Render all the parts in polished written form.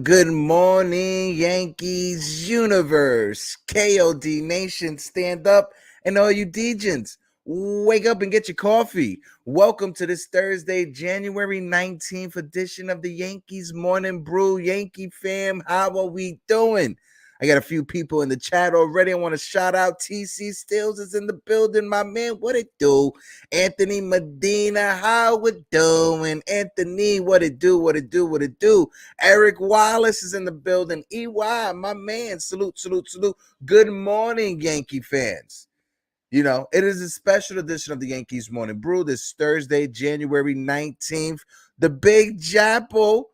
Good morning, Yankees universe. KOD Nation, stand up. And all you Degens, wake up and get your coffee. Welcome to this Thursday, January 19th edition of the Yankees Morning Brew. Yankee fam, how are we doing? I got a few people in the chat already. I want to shout out TC Stills is in the building. My man, what it do? Anthony Medina, how it doing? Anthony, what it do? What it do? What it do? Eric Wallace is in the building. EY, my man, salute, salute, salute. Good morning, Yankee fans. You know, it is a special edition of the Yankees Morning Brew this Thursday, January 19th. The Big Jappo,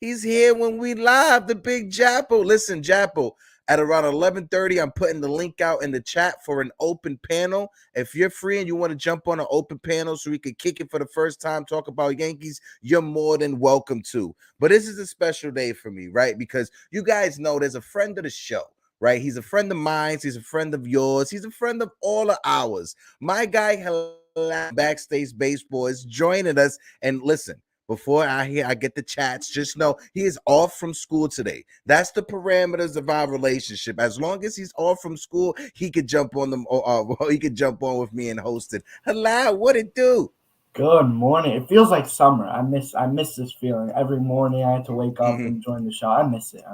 he's here when we live. The Big Jappo. Listen, Jappo, at around 11:30, I'm putting the link out in the chat for an open panel. If you're free and you want to jump on an open panel so we could kick it for the first time, talk about Yankees, you're more than welcome to. But this is a special day for me, right? Because you guys know there's a friend of the show, right? He's a friend of mine. He's a friend of yours. He's a friend of all of ours. My guy, Backstage Baseball, is joining us. And listen, before I get the chats, just know he is off from school today. That's the parameters of our relationship. As long as he's off from school, he could jump on them, or he could jump on with me and host it. Hello, what it do? Good morning. It feels like summer. I miss this feeling. Every morning I have to wake up and join the show. I miss it.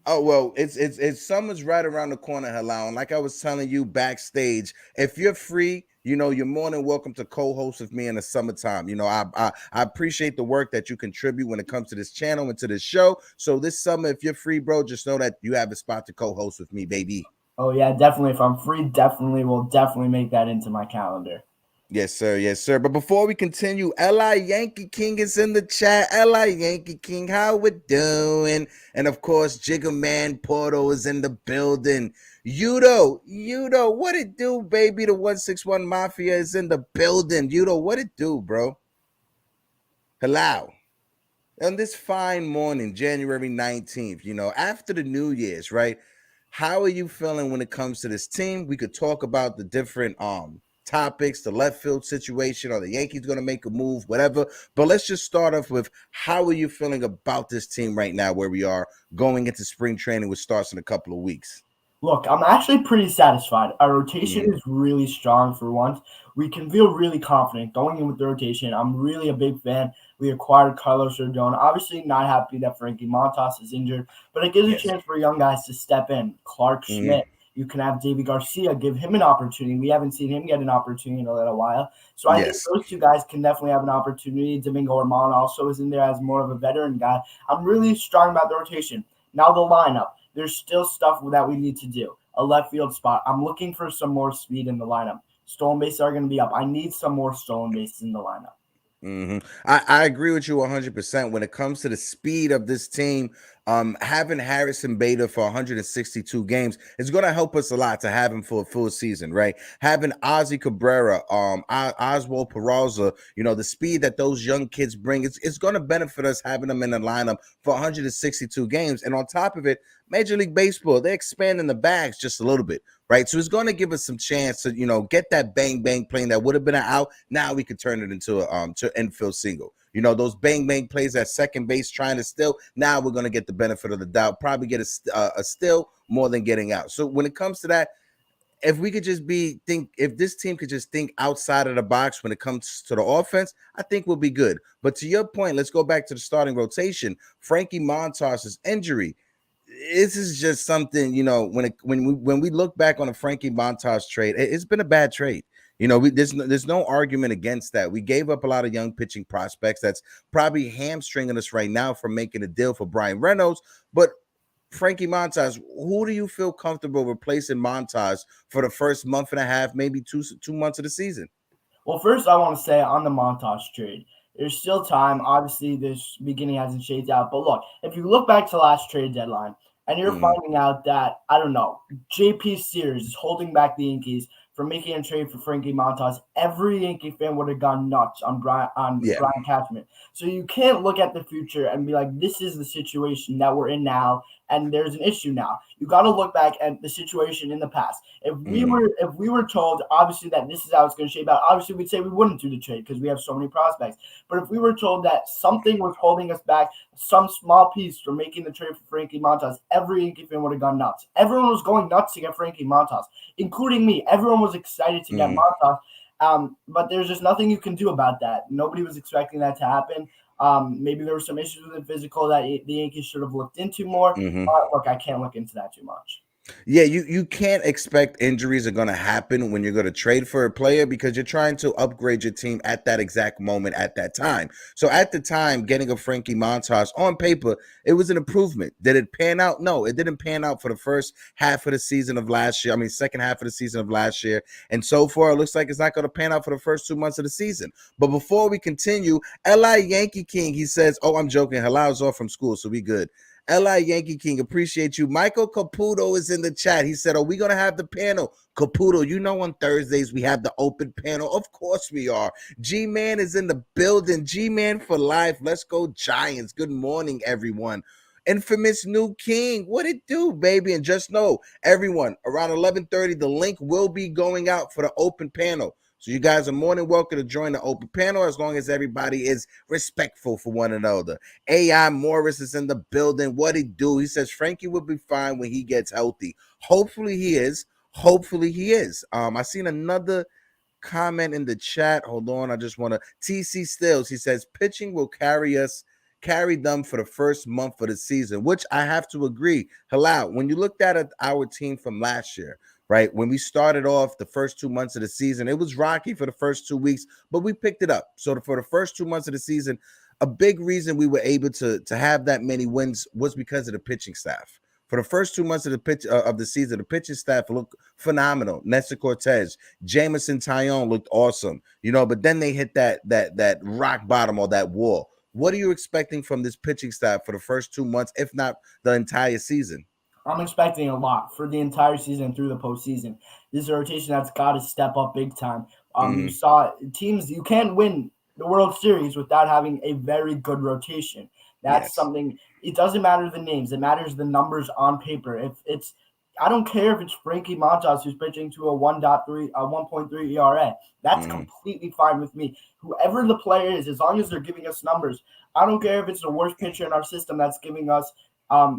Oh, well, it's summer's right around the corner, Hello. And like I was telling you backstage, if you're free, you know, you're more than welcome to co-host with me in the summertime. You know, I appreciate the work that you contribute when it comes to this channel and to this show. So this summer, if you're free, bro, just know that you have a spot to co-host with me, baby. Oh, yeah, definitely. If I'm free, we'll make that into my calendar. Yes, sir. Yes, sir. But before we continue, L.I. Yankee King is in the chat. L.I. Yankee King, how we doing? And, of course, Jigga Man Porto is in the building. Yudo, what it do, baby? The 161 Mafia is in the building. Yudo, what it do, bro? Hello. On this fine morning, January 19th, you know, after the New Year's, right? How are you feeling when it comes to this team? We could talk about the different topics, the left field situation, or the Yankees going to make a move, whatever. But let's just start off with, how are you feeling about this team right now where we are going into spring training, which starts in a couple of weeks? Look, I'm actually pretty satisfied. Our rotation is really strong for once. We can feel really confident going in with the rotation. I'm really a big fan. We acquired Carlos Rodon. Obviously not happy that Frankie Montas is injured, but it gives a chance for young guys to step in. Clark Schmidt. You can have Davy Garcia, give him an opportunity. We haven't seen him get an opportunity in a little while. So I think those two guys can definitely have an opportunity. Domingo Herman also is in there as more of a veteran guy. I'm really strong about the rotation. Now the lineup. There's still stuff that we need to do. A left field spot. I'm looking for some more speed in the lineup. Stolen bases are going to be up. I need some more stolen bases in the lineup. I agree with you 100%. When it comes to the speed of this team, having Harrison Bader for 162 games is going to help us a lot to have him for a full season, right? Having Ozzy Cabrera, Oswald Peraza, you know, the speed that those young kids bring, it's going to benefit us having them in the lineup for 162 games. And on top of it, Major League Baseball, they're expanding the bags just a little bit, right? So it's going to give us some chance to, you know, get that bang bang plane that would have been an out. Now we could turn it into a to infield single. You know, those bang bang plays at second base trying to steal. Now we're going to get the benefit of the doubt. Probably get a steal more than getting out. So when it comes to that, if we could just if this team could just think outside of the box when it comes to the offense, I think we'll be good. But to your point, let's go back to the starting rotation. Frankie Montas's injury. This is just something, you know, when we look back on the Frankie Montas trade, it's been a bad trade. There's no argument against that. We gave up a lot of young pitching prospects. That's probably hamstringing us right now from making a deal for Brian Reynolds. But Frankie Montas, who do you feel comfortable replacing Montas for the first month and a half, maybe 2 months of the season? Well, first I want to say on the Montas trade, there's still time. Obviously, this beginning hasn't shaped out. But look, if you look back to last trade deadline and you're finding out that, I don't know, JP Sears is holding back the Yankees from making a trade for Frankie Montas, every Yankee fan would have gone nuts on Brian Cashman. So you can't look at the future and be like, this is the situation that we're in now, and there's an issue now. You got to look back at the situation in the past. If we were told, obviously, that this is how it's going to shape out, obviously we'd say we wouldn't do the trade because we have so many prospects. But if we were told that something was holding us back, some small piece from making the trade for Frankie Montas, every Yankee fan would have gone nuts. Everyone was going nuts to get Frankie Montas, including me. Everyone was excited to get Montas. But there's just nothing you can do about that. Nobody was expecting that to happen. Maybe there were some issues with the physical that the Yankees should have looked into more. Look, I can't look into that too much. Yeah, you can't expect injuries are going to happen when you're going to trade for a player because you're trying to upgrade your team at that exact moment at that time. So at the time, getting a Frankie Montas on paper, it was an improvement. Did it pan out? No, it didn't pan out for the first half of the season of last year. Second half of the season of last year. And so far, it looks like it's not going to pan out for the first 2 months of the season. But before we continue, L.I. Yankee King, he says, oh, I'm joking. Halal's off from school, so we good. L.I. Yankee King, appreciate you. Michael Caputo is in the chat. He said, are we going to have the panel? Caputo, on Thursdays we have the open panel. Of course we are. G-Man is in the building. G-Man for life. Let's go Giants. Good morning, everyone. Infamous New King, what it do, baby? And just know, everyone, around 11:30, the link will be going out for the open panel. So you guys are more than welcome to join the open panel as long as everybody is respectful for one another. AI Morris is in the building. What he do? He says Frankie will be fine when he gets healthy. Hopefully he is. Hopefully he is. I seen another comment in the chat. Hold on. I just want to TC Stills. He says pitching will carry them for the first month of the season, which I have to agree. Halal, when you looked at our team from last year, right? When we started off the first 2 months of the season, it was rocky for the first 2 weeks, but we picked it up. So for the first 2 months of the season, a big reason we were able to have that many wins was because of the pitching staff. For the first 2 months of the season, the pitching staff looked phenomenal. Nestor Cortez, Jameson Taillon looked awesome, but then they hit that rock bottom or that wall. What are you expecting from this pitching staff for the first 2 months, if not the entire season? I'm expecting a lot for the entire season through the postseason. This is a rotation that's got to step up big time. You saw teams, you can't win the World Series without having a very good rotation. That's something. It doesn't matter the names; it matters the numbers on paper. I don't care if it's Frankie Montas who's pitching to a 1.3 ERA. That's completely fine with me. Whoever the player is, as long as they're giving us numbers, I don't care if it's the worst pitcher in our system that's giving us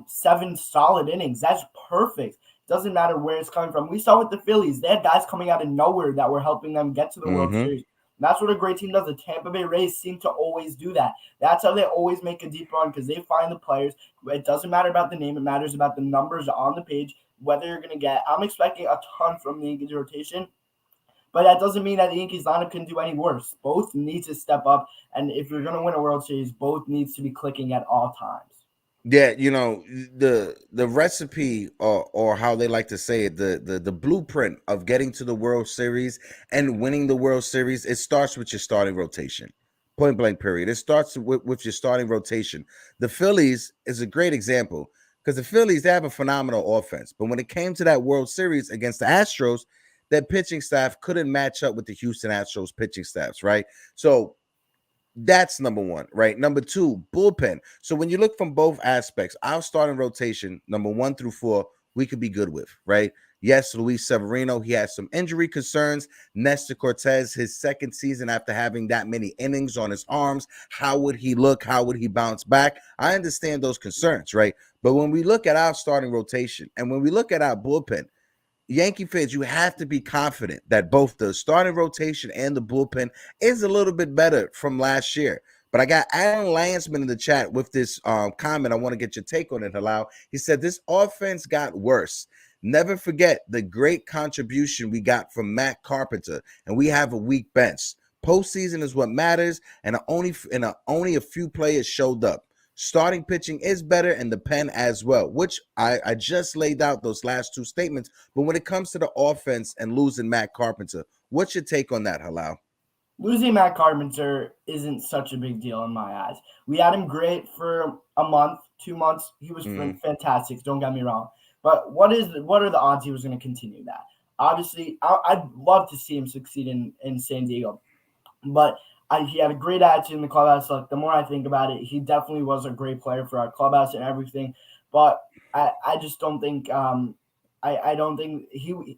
7 solid innings. That's perfect. Doesn't matter where it's coming from. We saw with the Phillies, they had guys coming out of nowhere that were helping them get to the World Series. That's what a great team does. The Tampa Bay Rays seem to always do that. That's how they always make a deep run because they find the players. It doesn't matter about the name. It matters about the numbers on the page, whether you're going to get. I'm expecting a ton from the Yankees rotation, but that doesn't mean that the Yankees lineup can do any worse. Both need to step up, and if you're going to win a World Series, both needs to be clicking at all times. Yeah, the recipe or how they like to say it, the blueprint of getting to the World Series and winning the World Series, it starts with your starting rotation. Point blank period. It starts with your starting rotation. The Phillies is a great example because the Phillies, they have a phenomenal offense. But when it came to that World Series against the Astros, that pitching staff couldn't match up with the Houston Astros pitching staffs, right? So that's number one, right? Number two, bullpen. So when you look from both aspects, our starting rotation, number 1 through 4, we could be good with, right? Yes, Luis Severino, he has some injury concerns. Nestor Cortez, his second season after having that many innings on his arms, how would he look? How would he bounce back? I understand those concerns, right? But when we look at our starting rotation and when we look at our bullpen, Yankee fans, you have to be confident that both the starting rotation and the bullpen is a little bit better from last year. But I got Alan Lansman in the chat with this comment. I want to get your take on it, Halal. He said, this offense got worse. Never forget the great contribution we got from Matt Carpenter, and we have a weak bench. Postseason is what matters, and only a few players showed up. Starting pitching is better, and the pen as well, which I just laid out those last two statements. But when it comes to the offense and losing Matt Carpenter, what's your take on that, Halal? Losing Matt Carpenter isn't such a big deal in my eyes. We had him great for a month, 2 months. He was fantastic. Don't get me wrong. But what are the odds he was going to continue that? Obviously, I'd love to see him succeed in San Diego. But he had a great attitude in the clubhouse. Like, the more I think about it, he definitely was a great player for our clubhouse and everything. But I just don't think I don't think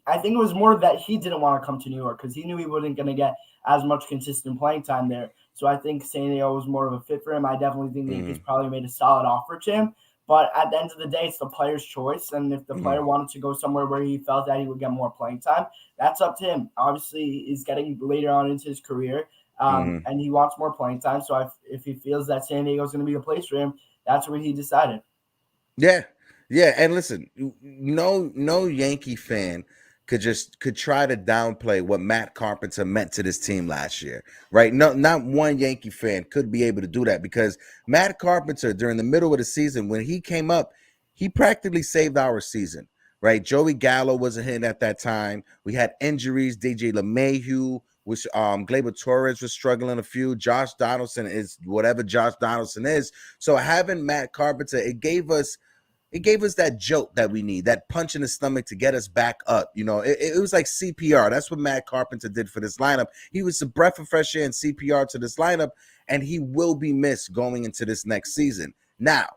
I think it was more that he didn't want to come to New York because he knew he wasn't going to get as much consistent playing time there. So I think San Diego was more of a fit for him. I definitely think the Yankees probably made a solid offer to him. But at the end of the day, it's the player's choice. And if the player wanted to go somewhere where he felt that he would get more playing time, that's up to him. Obviously, he's getting later on into his career, and he wants more playing time. So if he feels that San Diego is going to be a place for him, that's what he decided. Yeah. Yeah. And listen, no Yankee fan could try to downplay what Matt Carpenter meant to this team last year, right? No, not one Yankee fan could be able to do that because Matt Carpenter, during the middle of the season, when he came up, he practically saved our season, right? Joey Gallo wasn't hitting at that time. We had injuries. DJ LeMahieu, which Gleyber Torres was struggling a few. Josh Donaldson is whatever Josh Donaldson is. So having Matt Carpenter, it gave us that jolt that we need, that punch in the stomach to get us back up. It was like CPR. That's what Matt Carpenter did for this lineup. He was a breath of fresh air and CPR to this lineup, and he will be missed going into this next season. Now,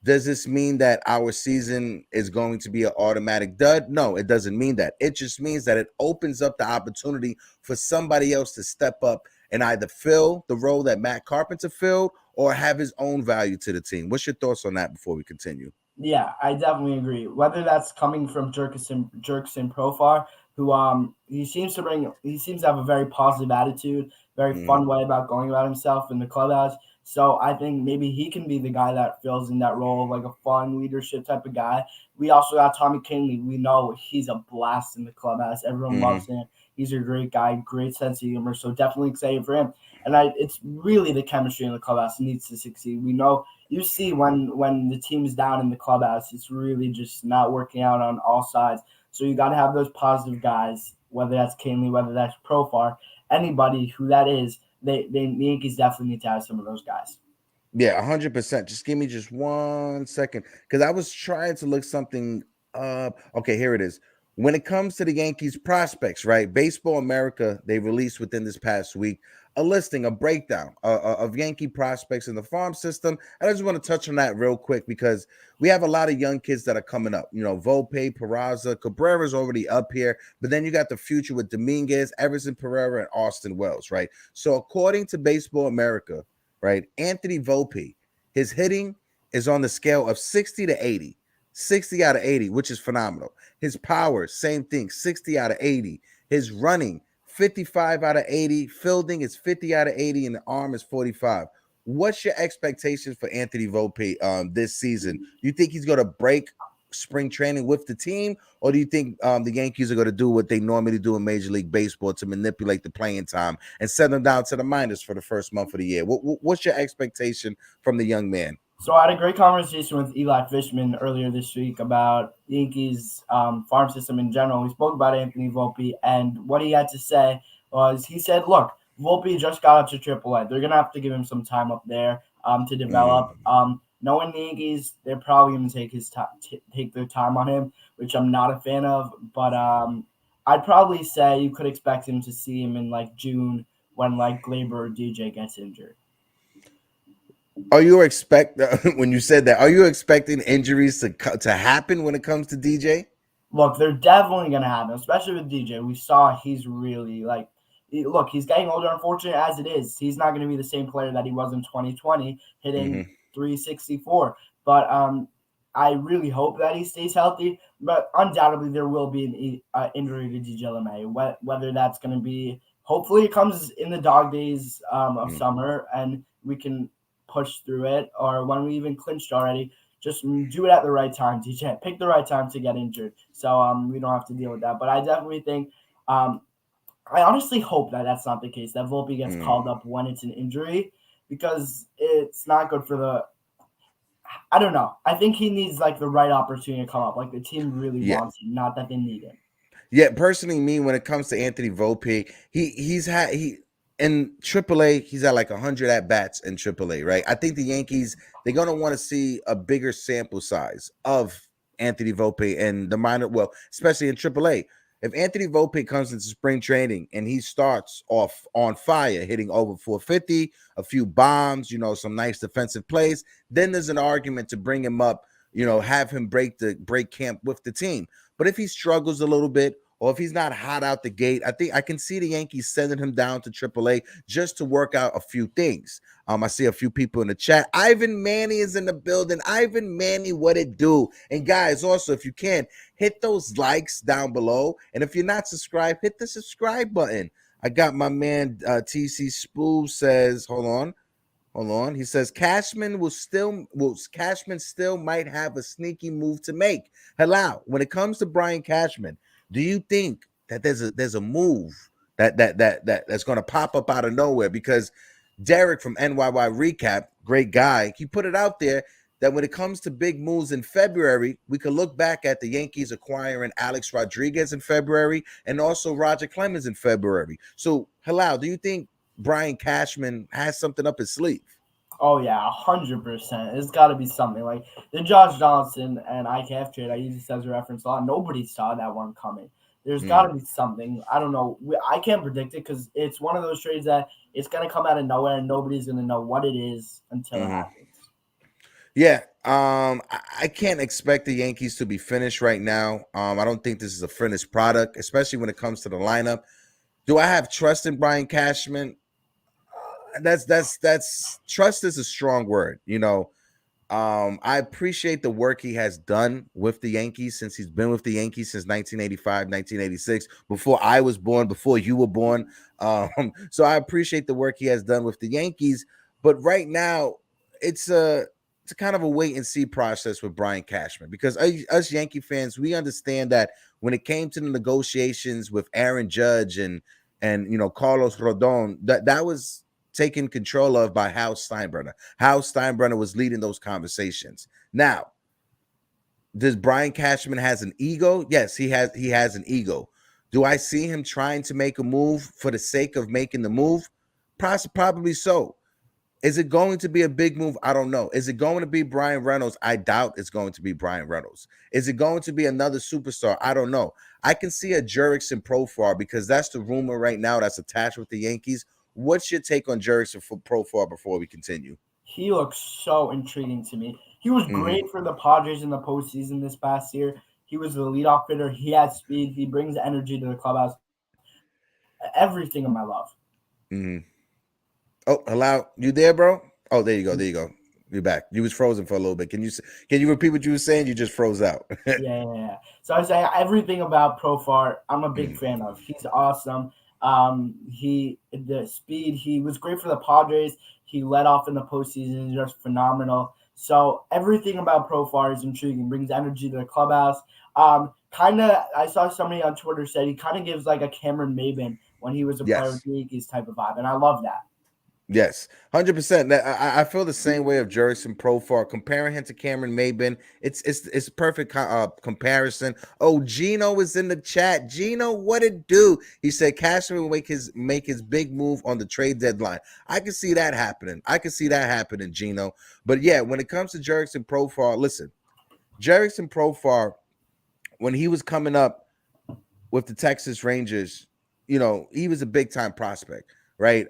does this mean that our season is going to be an automatic dud? No, it doesn't mean that. It just means that it opens up the opportunity for somebody else to step up and either fill the role that Matt Carpenter filled or have his own value to the team. What's your thoughts on that before we continue? Yeah, I definitely agree. Whether that's coming from Jerkson Profar, who he seems to have a very positive attitude, very fun way about going about himself in the clubhouse. So I think maybe he can be the guy that fills in that role of like a fun leadership type of guy. We also got Tommy Kingley. We know he's a blast in the clubhouse. Everyone loves him. He's a great guy, great sense of humor. So definitely excited for him. And it's really the chemistry in the clubhouse needs to succeed. We know you see when the team's down in the clubhouse, it's really just not working out on all sides. So you got to have those positive guys, whether that's Kinley, whether that's Profar, anybody who that is. The Yankees definitely need to have some of those guys. Yeah, 100%. Just give me just 1 second because I was trying to look something up. Okay, here it is. When it comes to the Yankees prospects, right? Baseball America, they released within this past week a listing, a breakdown of Yankee prospects in the farm system. And I just want to touch on that real quick because we have a lot of young kids that are coming up. Volpe, Peraza, Cabrera's already up here, but then you got the future with Dominguez, Everson Pereira, and Austin Wells, right? So according to Baseball America, right, Anthony Volpe, his hitting is on the scale of 60 to 80. 60 out of 80, which is phenomenal. His power, same thing, 60 out of 80. His running, 55 out of 80. Fielding is 50 out of 80, and the arm is 45. What's your expectations for Anthony Volpe this season? Do you think he's going to break spring training with the team, or do you think the Yankees are going to do what they normally do in Major League Baseball to manipulate the playing time and send them down to the minors for the first month of the year? What's your expectation from the young man? So I had a great conversation with Eli Fishman earlier this week about the Yankees farm system in general. We spoke about Anthony Volpe, and what he had to say was he said, look, Volpe just got up to AAA. They're going to have to give him some time up there to develop. Knowing the Yankees, they're probably going to take their time on him, which I'm not a fan of. But I'd probably say you could expect him to see him in like June when like Gleyber or DJ gets injured. Are you when you said that? Are you expecting injuries to happen when it comes to DJ? Look, they're definitely going to happen, especially with DJ. We saw he's really he's getting older, unfortunately, as it is. He's not going to be the same player that he was in 2020, hitting 364. But I really hope that he stays healthy. But undoubtedly, there will be an injury to DJ LeMay. Whether that's going to be, hopefully, it comes in the dog days of summer and we can push through it, or when we even clinched already. Just do it at the right time. DJ, pick the right time to get injured, so we don't have to deal with that. But I definitely think, um, I honestly hope that that's not the case. That Volpe gets called up when it's an injury, because it's not good for the. I don't know. I think he needs like the right opportunity to come up. Like the team really Yeah. wants him, not that they need him. Yeah, personally, me when it comes to Anthony Volpe, he in AAA he's at like 100 at bats in AAA, right? I think the Yankees they're gonna want to see a bigger sample size of Anthony Volpe and the minor, well, especially in AAA. If Anthony Volpe comes into spring training and he starts off on fire, hitting over 450, a few bombs, some nice defensive plays, then there's an argument to bring him up, have him break camp with the team. But if he struggles a little bit, or if he's not hot out the gate, I think I can see the Yankees sending him down to AAA just to work out a few things. I see a few people in the chat. Ivan Manny is in the building. Ivan Manny, what it do? And guys, also, if you can, hit those likes down below. And if you're not subscribed, hit the subscribe button. I got my man TC Spoo says, hold on. He says Cashman still might have a sneaky move to make. Hello, when it comes to Brian Cashman, do you think that there's a move that's going to pop up out of nowhere? Because Derek from NYY Recap, great guy, he put it out there that when it comes to big moves in February, we could look back at the Yankees acquiring Alex Rodriguez in February and also Roger Clemens in February. So, hello, do you think Brian Cashman has something up his sleeve? Oh yeah, 100%. It's got to be something like the Josh Johnson and IKF trade I use this as a reference a lot. Nobody saw that one coming. There's got to be something. I don't know. I can't predict it because it's one of those trades that it's going to come out of nowhere and nobody's going to know what it is until it happens. Yeah, I can't expect the Yankees to be finished right now. I don't think this is a finished product, especially when it comes to the lineup. Do I have trust in Brian Cashman? That's trust is a strong word. I appreciate the work he has done with the Yankees since he's been with the Yankees since 1985, 1986, before I was born, before you were born. So I appreciate the work he has done with the Yankees. But right now, it's a kind of a wait and see process with Brian Cashman, because us Yankee fans, we understand that when it came to the negotiations with Aaron Judge and Carlos Rodon, that was taken control of by Hal Steinbrenner. Hal Steinbrenner was leading those conversations. Now, does Brian Cashman has an ego? Yes, he has an ego. Do I see him trying to make a move for the sake of making the move? Probably so. Is it going to be a big move? I don't know. Is it going to be Brian Reynolds? I doubt it's going to be Brian Reynolds. Is it going to be another superstar? I don't know. I can see a Jurickson Profar because that's the rumor right now that's attached with the Yankees. What's your take on Jurickson Profar before we continue? He looks so intriguing to me. He was great for the Padres in the postseason this past year. He was the leadoff hitter. He has speed. He brings energy to the clubhouse. Everything of my love. Oh, hello, you there, bro? Oh, there you go. You're back. You was frozen for a little bit. Can you repeat what you were saying? You just froze out. Yeah. So I was saying everything about Profar, I'm a big fan of. He's awesome. The speed. He was great for the Padres. He led off in the postseason. He's just phenomenal. So everything about Profar is intriguing. Brings energy to the clubhouse. I saw somebody on Twitter said he kind of gives like a Cameron Maybin when he was a player with the Yankees type of vibe, and I love that. Yes, 100%. I feel the same way of Jurickson Profar. Comparing him to Cameron Maybin, it's perfect comparison. Oh, Gino is in the chat. Gino, what it do? He said Cashman will make his big move on the trade deadline. I can see that happening. Gino. But yeah, when it comes to Jurickson Profar, listen, Jurickson Profar, when he was coming up with the Texas Rangers, he was a big time prospect. Right.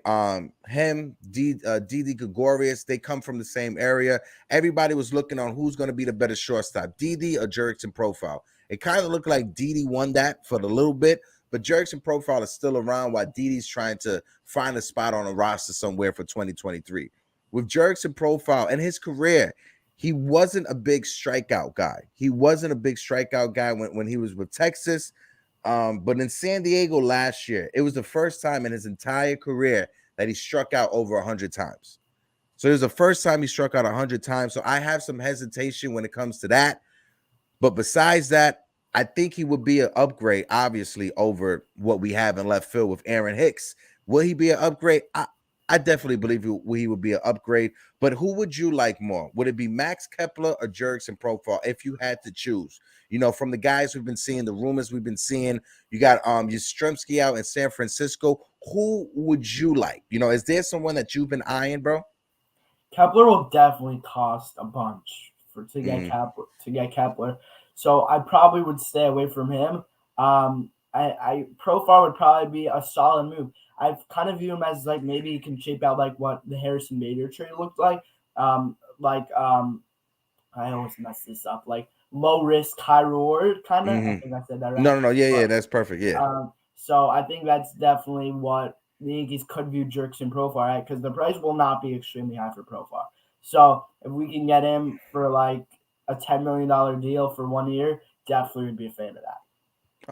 Him, Didi Gregorius, they come from the same area. Everybody was looking on who's going to be the better shortstop, Didi or Jurickson Profile. It kind of looked like Didi won that for a little bit, but Jurickson Profile is still around while Didi's trying to find a spot on a roster somewhere for 2023. With Jurickson Profile and his career, he wasn't a big strikeout guy. When he was with Texas. But in San Diego last year, it was the first time in his entire career that he struck out over 100 times. So it was the first time he struck out 100 times. So I have some hesitation when it comes to that. But besides that, I think he would be an upgrade, obviously, over what we have in left field with Aaron Hicks. Will he be an upgrade? I definitely believe he would be an upgrade. But who would you like more? Would it be Max Kepler or Jurickson Profile if you had to choose? You know, from the guys we've been seeing, the rumors we've been seeing, you got Yastrzemski out in San Francisco. Who would you like? You know, is there someone that you've been eyeing, bro? Kepler will definitely cost a bunch to get Kepler. So I probably would stay away from him. I Profile would probably be a solid move. I kind of view him as like maybe he can shape out like what the Harrison Bader trade looked like. I always mess this up. Like low risk, high reward kind of. I think I said that right. No, yeah, that's perfect. Yeah. So I think that's definitely what the Yankees could view Jurickson Profile at, because the price will not be extremely high for Profile. So if we can get him for like a $10 million deal for 1 year, definitely would be a fan of that.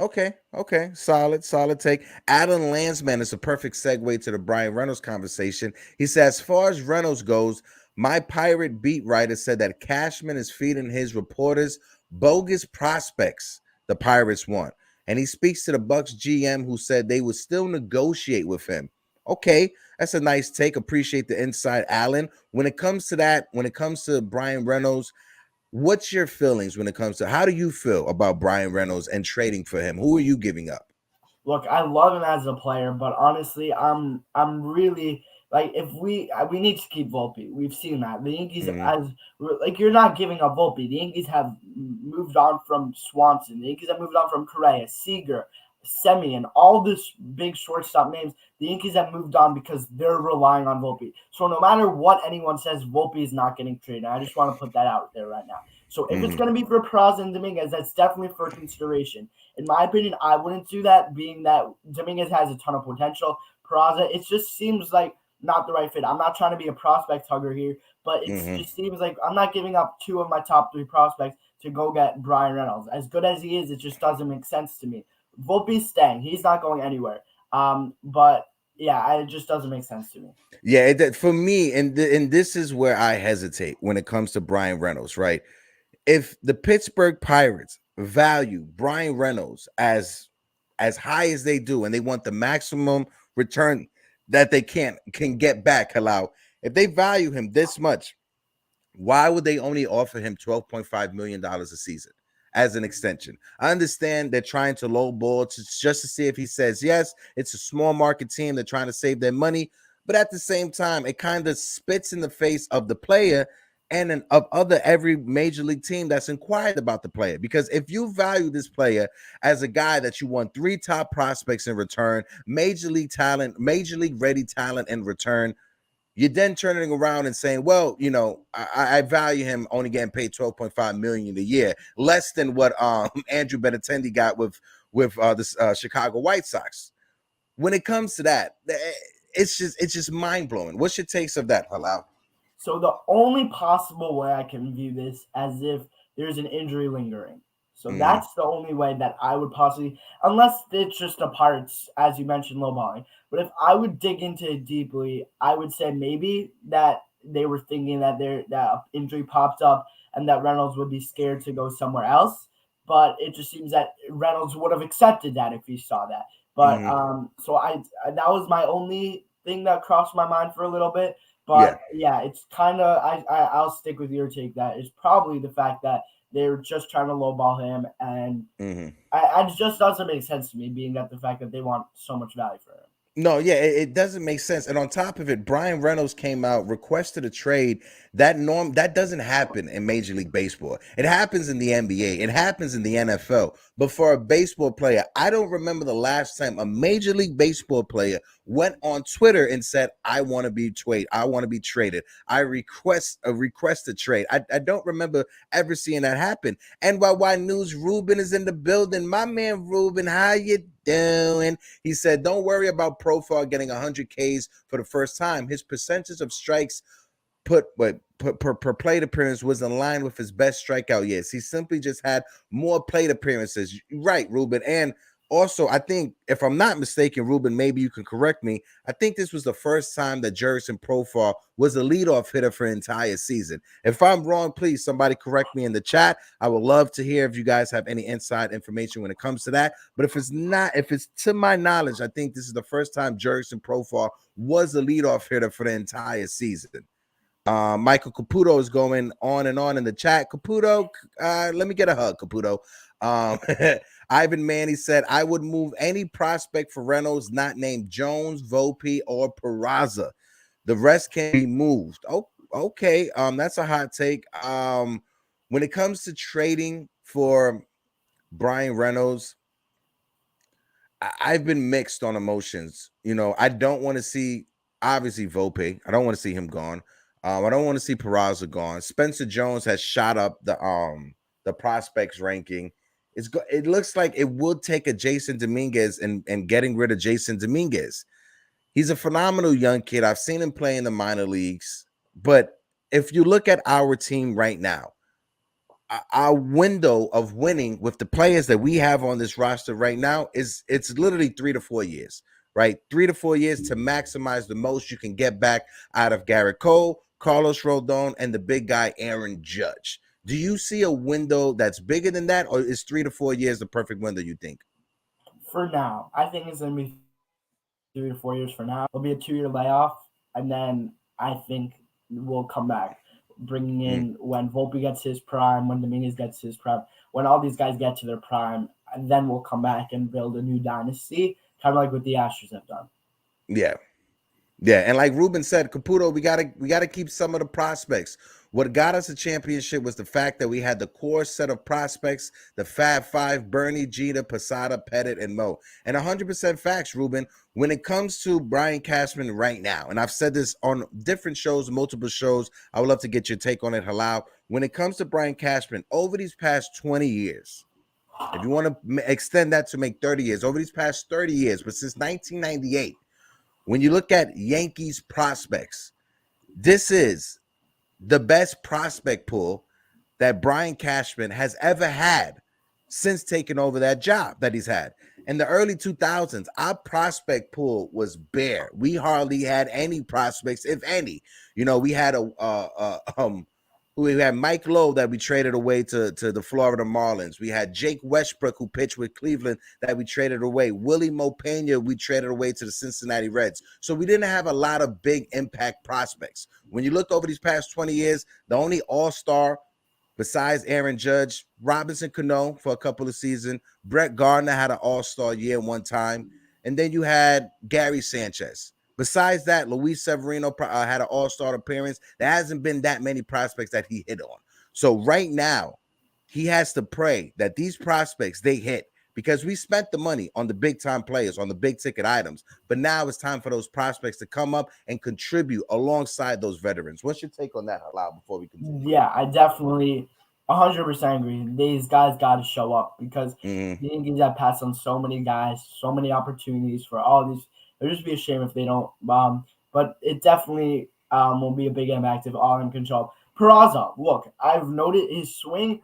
Okay. Solid take. Alan Landsman is a perfect segue to the Brian Reynolds conversation. He said, as far as Reynolds goes, my Pirate beat writer said that Cashman is feeding his reporters bogus prospects the Pirates want. And he speaks to the Bucks GM, who said they would still negotiate with him. Okay, that's a nice take. Appreciate the insight, Alan. When it comes to Brian Reynolds, what's your feelings when it comes to how do you feel about Brian Reynolds and trading for him? Who are you giving up? Look, I love him as a player, but honestly, I'm really like, if we need to keep Volpe. We've seen that the Yankees you're not giving up Volpe. The Yankees have moved on from Swanson. The Yankees have moved on from Correa, Seager, Semien, all this big shortstop names. The Yankees have moved on because they're relying on Volpe. So no matter what anyone says, Volpe is not getting traded. I just want to put that out there right now. So if it's going to be for Peraza and Dominguez, that's definitely for consideration. In my opinion, I wouldn't do that, being that Dominguez has a ton of potential. Peraza, it just seems like not the right fit. I'm not trying to be a prospect hugger here, but it just seems like I'm not giving up two of my top three prospects to go get Brian Reynolds. As good as he is, it just doesn't make sense to me. Volpe's staying. He's not going anywhere. But yeah, it just doesn't make sense to me. Yeah, for me, and this is where I hesitate when it comes to Brian Reynolds, right? If the Pittsburgh Pirates value Brian Reynolds as high as they do, and they want the maximum return that they can get back, if they value him this much, why would they only offer him $12.5 million a season as an extension? I understand they're trying to lowball just to see if he says yes. It's a small market team. They're trying to save their money. But at the same time, it kind of spits in the face of the player and of every major league team that's inquired about the player. Because if you value this player as a guy that you want 3 top prospects in return, major league talent, major league ready talent in return, you're then turning around and saying, well, you know, I value him only getting paid $12.5 million a year, less than what Andrew Benintendi got with the Chicago White Sox. When it comes to that, it's just mind blowing. What's your takes of that, Palau? So the only possible way I can view this as if there's an injury lingering. So that's the only way that I would possibly, unless it's just a Pirates, as you mentioned, lowballing. But if I would dig into it deeply, I would say maybe that they were thinking that that injury popped up and that Reynolds would be scared to go somewhere else. But it just seems that Reynolds would have accepted that if he saw that. But so I that was my only thing that crossed my mind for a little bit. But yeah it's kind of I'll stick with your take. That is probably the fact that they're just trying to lowball him, and it just doesn't make sense to me, being that the fact that they want so much value for him. No, yeah, it doesn't make sense. And on top of it, Brian Reynolds came out, requested a trade. That doesn't happen in Major League Baseball. It happens in the NBA. It happens in the NFL. But for a baseball player, I don't remember the last time a Major League Baseball player went on Twitter and said, I want to be traded. I want to be traded. I request a trade. I don't remember ever seeing that happen. NYY News, Ruben is in the building. My man Ruben, how you doing? He said, don't worry about Profile getting 100 Ks for the first time. His percentage of strikes per plate appearance was in line with his best strikeout years. He simply just had more plate appearances. Right, Ruben. And also, I think, if I'm not mistaken, Ruben, maybe you can correct me. I think this was the first time that Jurickson Profar was a leadoff hitter for an entire season. If I'm wrong, please somebody correct me in the chat. I would love to hear if you guys have any inside information when it comes to that. But if it's not, if it's to my knowledge, I think this is the first time Jurickson Profar was a leadoff hitter for the entire season. Michael Caputo is going on and on in the chat. Caputo, let me get a hug, Caputo. Ivan Manny said, I would move any prospect for Reynolds not named Jones, Volpe, or Peraza. The rest can be moved. Oh, okay. That's a hot take. When it comes to trading for Brian Reynolds, I've been mixed on emotions. I don't want to see, obviously, Volpe. I don't want to see him gone. I don't want to see Peraza gone. Spencer Jones has shot up the prospects ranking. It looks like it would take a Jason Dominguez and getting rid of Jason Dominguez. He's a phenomenal young kid. I've seen him play in the minor leagues. But if you look at our team right now, our window of winning with the players that we have on this roster right now it's literally 3 to 4 years, right? 3 to 4 years to maximize the most you can get back out of Garrett Cole, Carlos Rodon, and the big guy Aaron Judge. Do you see a window that's bigger than that, or is 3 to 4 years the perfect window, you think? For now, I think it's going to be 3 to 4 years for now. It'll be a 2-year layoff, and then I think we'll come back, bringing in when Volpe gets his prime, when Dominguez gets his prime, when all these guys get to their prime, and then we'll come back and build a new dynasty, kind of like what the Astros have done. Yeah. Yeah, and like Ruben said, Caputo, we gotta keep some of the prospects. What got us a championship was the fact that we had the core set of prospects, the Fab Five: Bernie, Jeter, Posada, Pettit, and Mo. And 100% facts, Ruben. When it comes to Brian Cashman right now, and I've said this on different shows, multiple shows, I would love to get your take on it, Halal. When it comes to Brian Cashman, over these past 20 years, if you want to extend that to make 30 years, over these past 30 years, but since 1998, when you look at Yankees prospects, this is the best prospect pool that Brian Cashman has ever had since taking over that job that he's had. In the early 2000s, our prospect pool was bare. We hardly had any prospects, if any. We had we had Mike Lowe that we traded away to the Florida Marlins. We had Jake Westbrook, who pitched with Cleveland, that we traded away. Willie Mopena, we traded away to the Cincinnati Reds. So we didn't have a lot of big impact prospects. When you look over these past 20 years, the only all-star besides Aaron Judge, Robinson Cano for a couple of seasons, Brett Gardner had an all-star year one time, and then you had Gary Sanchez. Besides that, Luis Severino had an all-star appearance. There hasn't been that many prospects that he hit on. So right now, he has to pray that these prospects, they hit, because we spent the money on the big-time players, on the big-ticket items. But now it's time for those prospects to come up and contribute alongside those veterans. What's your take on that, Halal, before we continue? Yeah, I definitely 100% agree. These guys got to show up because the Yankees have passed on so many guys, so many opportunities for all these. It'll just be a shame if they don't. But it definitely will be a big impact if all in control. Peraza, look, I've noted his swing.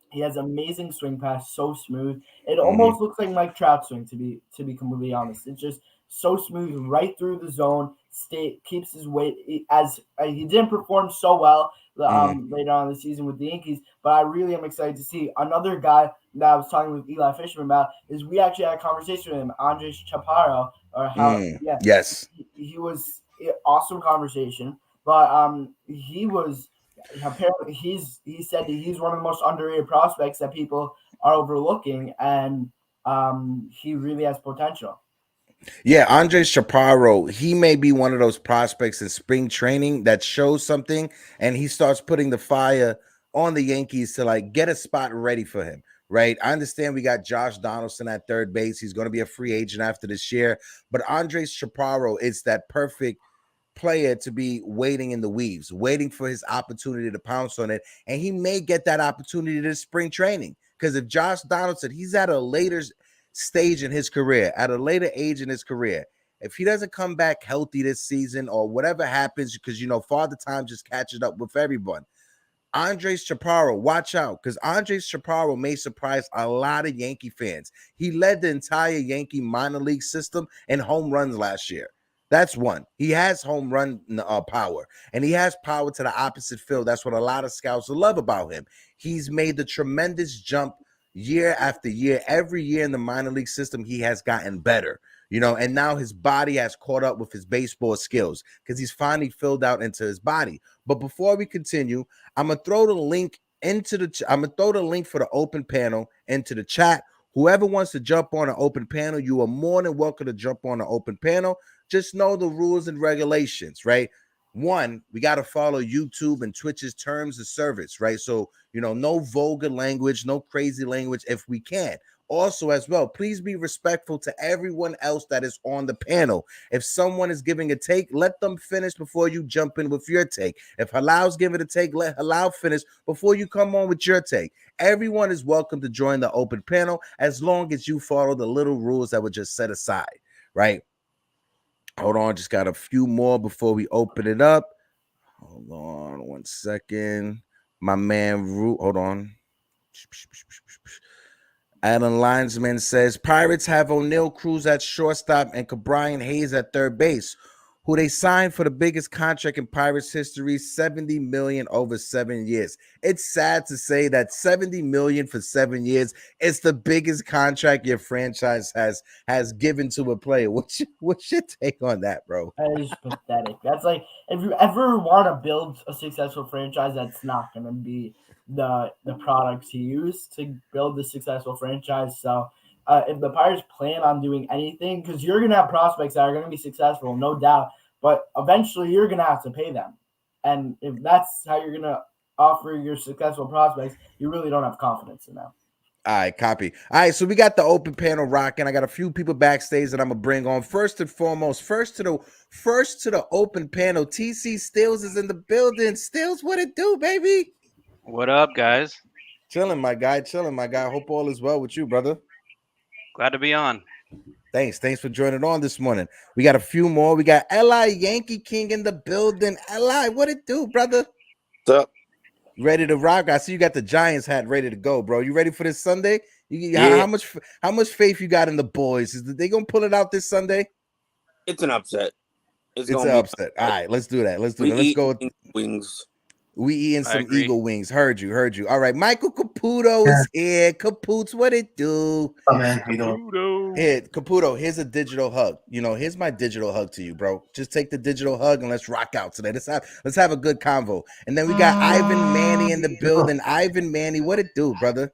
He has amazing swing pass, so smooth. It almost looks like Mike Trout's swing, to be completely honest. It's just so smooth, right through the zone. Keeps his weight. As he didn't perform so well later on in the season with the Yankees, but I really am excited to see another guy that I was talking with Eli Fisherman about. Is we actually had a conversation with him, Andres Chaparro, or how? Yeah, yes, he was awesome conversation, but he was. Apparently, he said that he's one of the most underrated prospects that people are overlooking, and he really has potential. Yeah, Andres Chaparro, he may be one of those prospects in spring training that shows something, and he starts putting the fire on the Yankees to like get a spot ready for him, right? I understand we got Josh Donaldson at third base. He's going to be a free agent after this year, but Andres Chaparro is that perfect player to be waiting in the weaves, waiting for his opportunity to pounce on it, and he may get that opportunity this spring training. Because if Josh Donaldson, he's at a later stage in his career, at a later age in his career, if he doesn't come back healthy this season or whatever happens, because Father Time just catches up with everyone, Andres Chaparro, watch out, because Andres Chaparro may surprise a lot of Yankee fans. He led the entire Yankee minor league system in home runs last year. That's one. He has home run power, and he has power to the opposite field. That's what a lot of scouts love about him. He's made the tremendous jump year after year. Every year in the minor league system, he has gotten better. And now his body has caught up with his baseball skills because he's finally filled out into his body. But before we continue, I'm gonna throw the link I'm gonna throw the link for the open panel into the chat. Whoever wants to jump on an open panel, you are more than welcome to jump on an open panel. Just know the rules and regulations, right? One, we got to follow YouTube and Twitch's terms of service, right? So, no vulgar language, no crazy language if we can. Also, as well, please be respectful to everyone else that is on the panel. If someone is giving a take, let them finish before you jump in with your take. If Halal's giving a take, let Halal finish before you come on with your take. Everyone is welcome to join the open panel as long as you follow the little rules that were just set aside, right? Hold on, just got a few more before we open it up. Hold on 1 second. My man, hold on. Alan Linesman says, Pirates have O'Neal Cruz at shortstop and Brian Hayes at third base, who they signed for the biggest contract in Pirates history, $70 million over 7 years. It's sad to say that $70 million for 7 years is the biggest contract your franchise has given to a player. What's your take on that, bro? That is pathetic. That's like, if you ever want to build a successful franchise, that's not going to be the products you use to build the successful franchise. So if the Pirates plan on doing anything, because you're going to have prospects that are going to be successful, no doubt, but eventually you're going to have to pay them. And if that's how you're going to offer your successful prospects, you really don't have confidence in them. All right, copy. All right, so we got the open panel rocking. I got a few people backstage that I'm gonna bring on. First and foremost, first to the open panel. TC Stills is in the building. Stills, what it do, baby? What up, guys? Chilling, my guy. Hope all is well with you, brother. Glad to be on. Thanks for joining on this morning. We got a few more. We got Li Yankee King in the building. Li, what it do, brother? What's up? Ready to rock? I see you got the Giants hat ready to go, bro. You ready for this Sunday? Yeah. How much faith you got in the boys? Is they gonna pull it out this Sunday? It's an upset. It's an upset. All right, let's do that. Let's go. Wings. We eating some Eagle wings. Heard you. All right, Michael Caputo is here. Capoots, what it do? Oh man, how you doing? Here, Caputo, here's a digital hug. Here's my digital hug to you, bro. Just take the digital hug and let's rock out today. Let's have a good convo. And then we got Ivan Manny in the building. Ivan Manny, what it do, brother?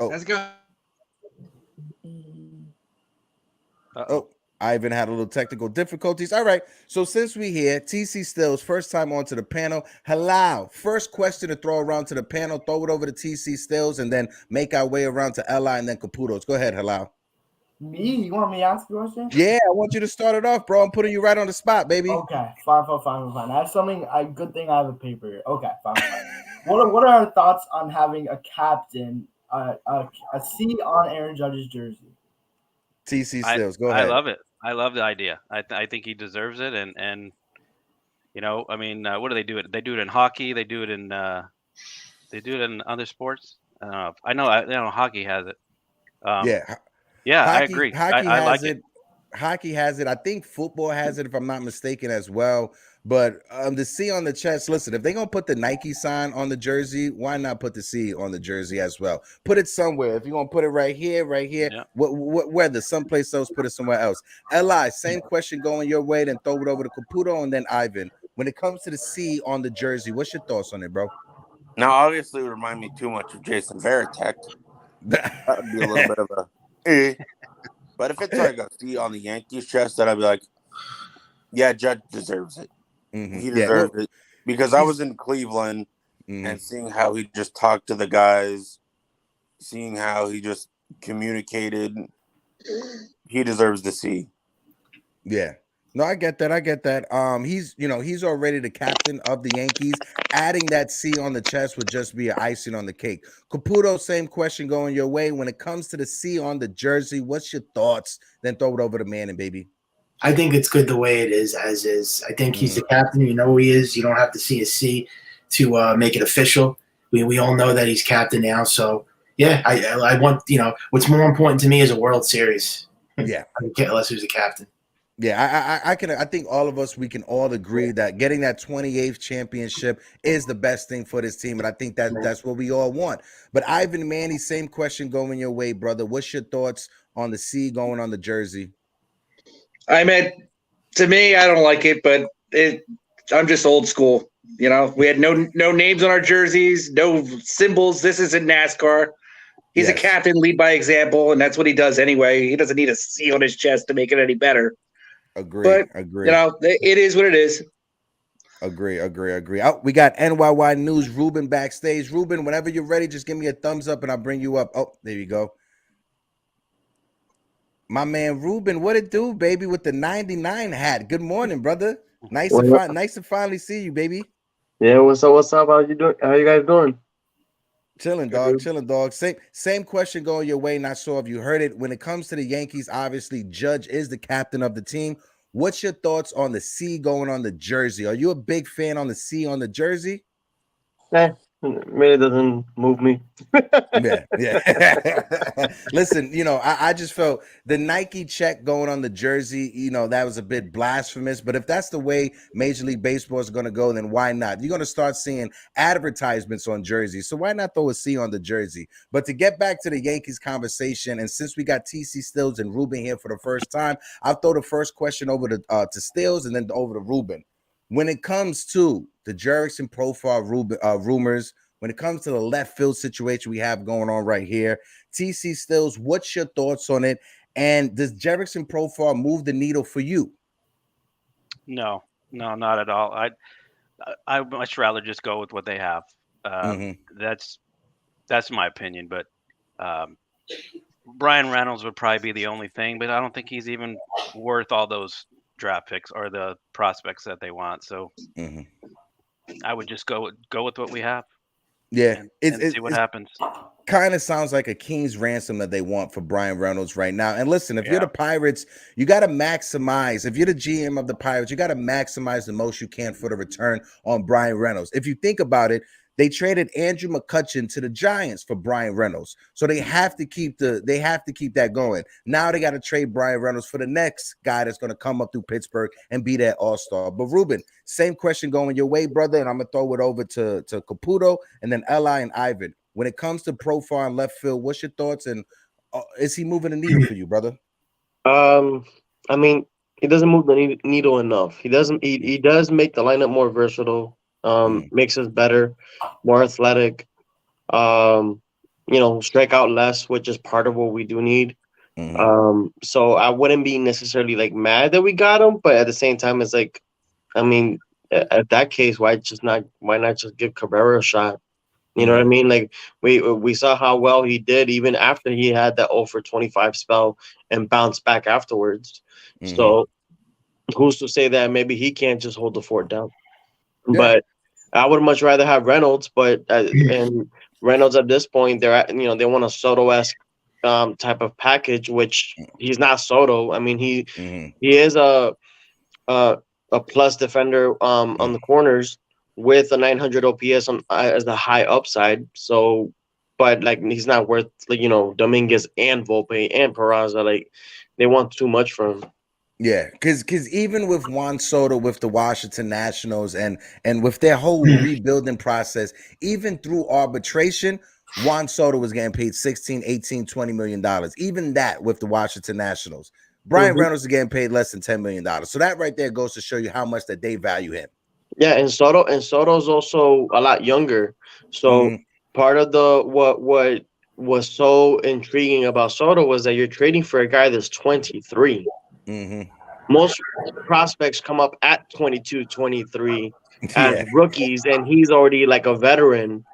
Oh, let's go. Oh, Ivan had a little technical difficulties. All right, so since we here, TC Stills, first time onto the panel. Halal, first question to throw around to the panel. Throw it over to TC Stills and then make our way around to Li and then Caputos. Go ahead, Halal. Me? You want me to ask you a question? Yeah, I want you to start it off, bro. I'm putting you right on the spot, baby. Okay, fine. I have something. Good thing I have a paper here. Okay, fine. What are our thoughts on having a captain, a C on Aaron Judge's jersey? TC Stills, go ahead. I love it. I love the idea. I think he deserves it, and I mean, what do they do? They do it in hockey. They do it in other sports. I know hockey has it. Yeah, hockey, I agree. I like it. Hockey has it. I think football has it, if I'm not mistaken, as well. But the C on the chest, listen, if they're going to put the Nike sign on the jersey, why not put the C on the jersey as well? Put it somewhere. If you're going to put it right here, yeah. Whether someplace else, put it somewhere else. Li, same question going your way, then throw it over to Caputo and then Ivan. When it comes to the C on the jersey, what's your thoughts on it, bro? Now, obviously, it would remind me too much of Jason Varitek. That would be a little bit of a But if it's like a C on the Yankees chest, then I'd be like, yeah, Judge deserves it. Mm-hmm. He deserves it. Because I was in Cleveland and seeing how he just talked to the guys, seeing how he just communicated, he deserves the C. Yeah. No, I get that. He's already the captain of the Yankees. Adding that C on the chest would just be an icing on the cake. Caputo, same question going your way. When it comes to the C on the jersey, what's your thoughts? Then throw it over to Manning, baby. I think it's good the way it is, as is. I think he's the captain. You know who he is. You don't have to see a C. to make it official. We all know that he's captain now. So yeah, I want, what's more important to me is a World Series. Yeah. Unless who's the captain. Yeah, I think all of us, we can all agree that getting that 28th championship is the best thing for this team, and I think that's what we all want. But Ivan, Manny, same question going your way, brother. What's your thoughts on the C going on the jersey? I mean, to me, I don't like it, but I'm just old school. We had no names on our jerseys, no symbols. This isn't NASCAR. He's a captain, lead by example, and that's what he does anyway. He doesn't need a C on his chest to make it any better. Agree. It is what it is. Agree. Oh, we got NYY News, Ruben backstage. Ruben, whenever you're ready, just give me a thumbs up and I'll bring you up. Oh, there you go. My man Ruben, what it do, baby, with the 99 hat. Good morning, brother. Nice to finally see you, baby. Yeah, what's up? How you doing? How you guys doing? Chilling, dog. Same question going your way. Not sure if you heard it. When it comes to the Yankees, obviously Judge is the captain of the team. What's your thoughts on the C going on the jersey? Are you a big fan on the C on the jersey? Really doesn't move me. Yeah. Listen, I just felt the Nike check going on the jersey, that was a bit blasphemous. But if that's the way Major League Baseball is going to go, then why not? You're going to start seeing advertisements on jerseys. So why not throw a C on the jersey? But to get back to the Yankees conversation, and since we got TC Stills and Ruben here for the first time, I'll throw the first question over to Stills and then over to Ruben. When it comes to the Jurickson profile rumors, when it comes to the left field situation we have going on right here, TC Stills, what's your thoughts on it? And does Jurickson profile move the needle for you? No, not at all. I'd much rather just go with what they have. That's my opinion. But Brian Reynolds would probably be the only thing, but I don't think he's even worth all those draft picks or the prospects that they want. So I would just go with what we have. Yeah, and see what happens. Kind of sounds like a king's ransom that they want for Brian Reynolds right now. And listen, if you're the Pirates, you got to maximize. If you're the GM of the Pirates, you got to maximize the most you can for the return on Brian Reynolds. If you think about it, they traded Andrew McCutchen to the Giants for Brian Reynolds. So they have to keep that going. Now they got to trade Brian Reynolds for the next guy that's going to come up through Pittsburgh and be that all-star. But Ruben, same question going your way, brother, and I'm going to throw it over to Caputo and then Eli and Ivan. When it comes to profile and left field, what's your thoughts, and is he moving the needle for you, brother? I mean, he doesn't move the needle enough. He does make the lineup more versatile. Makes us better, more athletic, strike out less, which is part of what we do need. So I wouldn't be necessarily like mad that we got him, but at the same time, it's like, I mean, at that case, why not just give Cabrera a shot? You know what I mean? Like we saw how well he did even after he had that 0-for-25 spell and bounced back afterwards. So who's to say that maybe he can't just hold the fort down? Yeah. But I would much rather have Reynolds. But and Reynolds at this point, they want a Soto-esque type of package, which he's not Soto. I mean, he is a plus defender on the corners with a 900 OPS as the high upside. So, but like he's not worth Dominguez and Volpe and Peraza. Like they want too much from him. Yeah, because even with Juan Soto with the Washington Nationals and with their whole rebuilding process, even through arbitration, Juan Soto was getting paid $16, $18, $20 million. Even that with the Washington Nationals. Brian Reynolds is getting paid less than $10 million. So that right there goes to show you how much that they value him. Yeah, and Soto's also a lot younger. So part of what was so intriguing about Soto was that you're trading for a guy that's 23. Most prospects come up at 22, 23 as rookies, and he's already like a veteran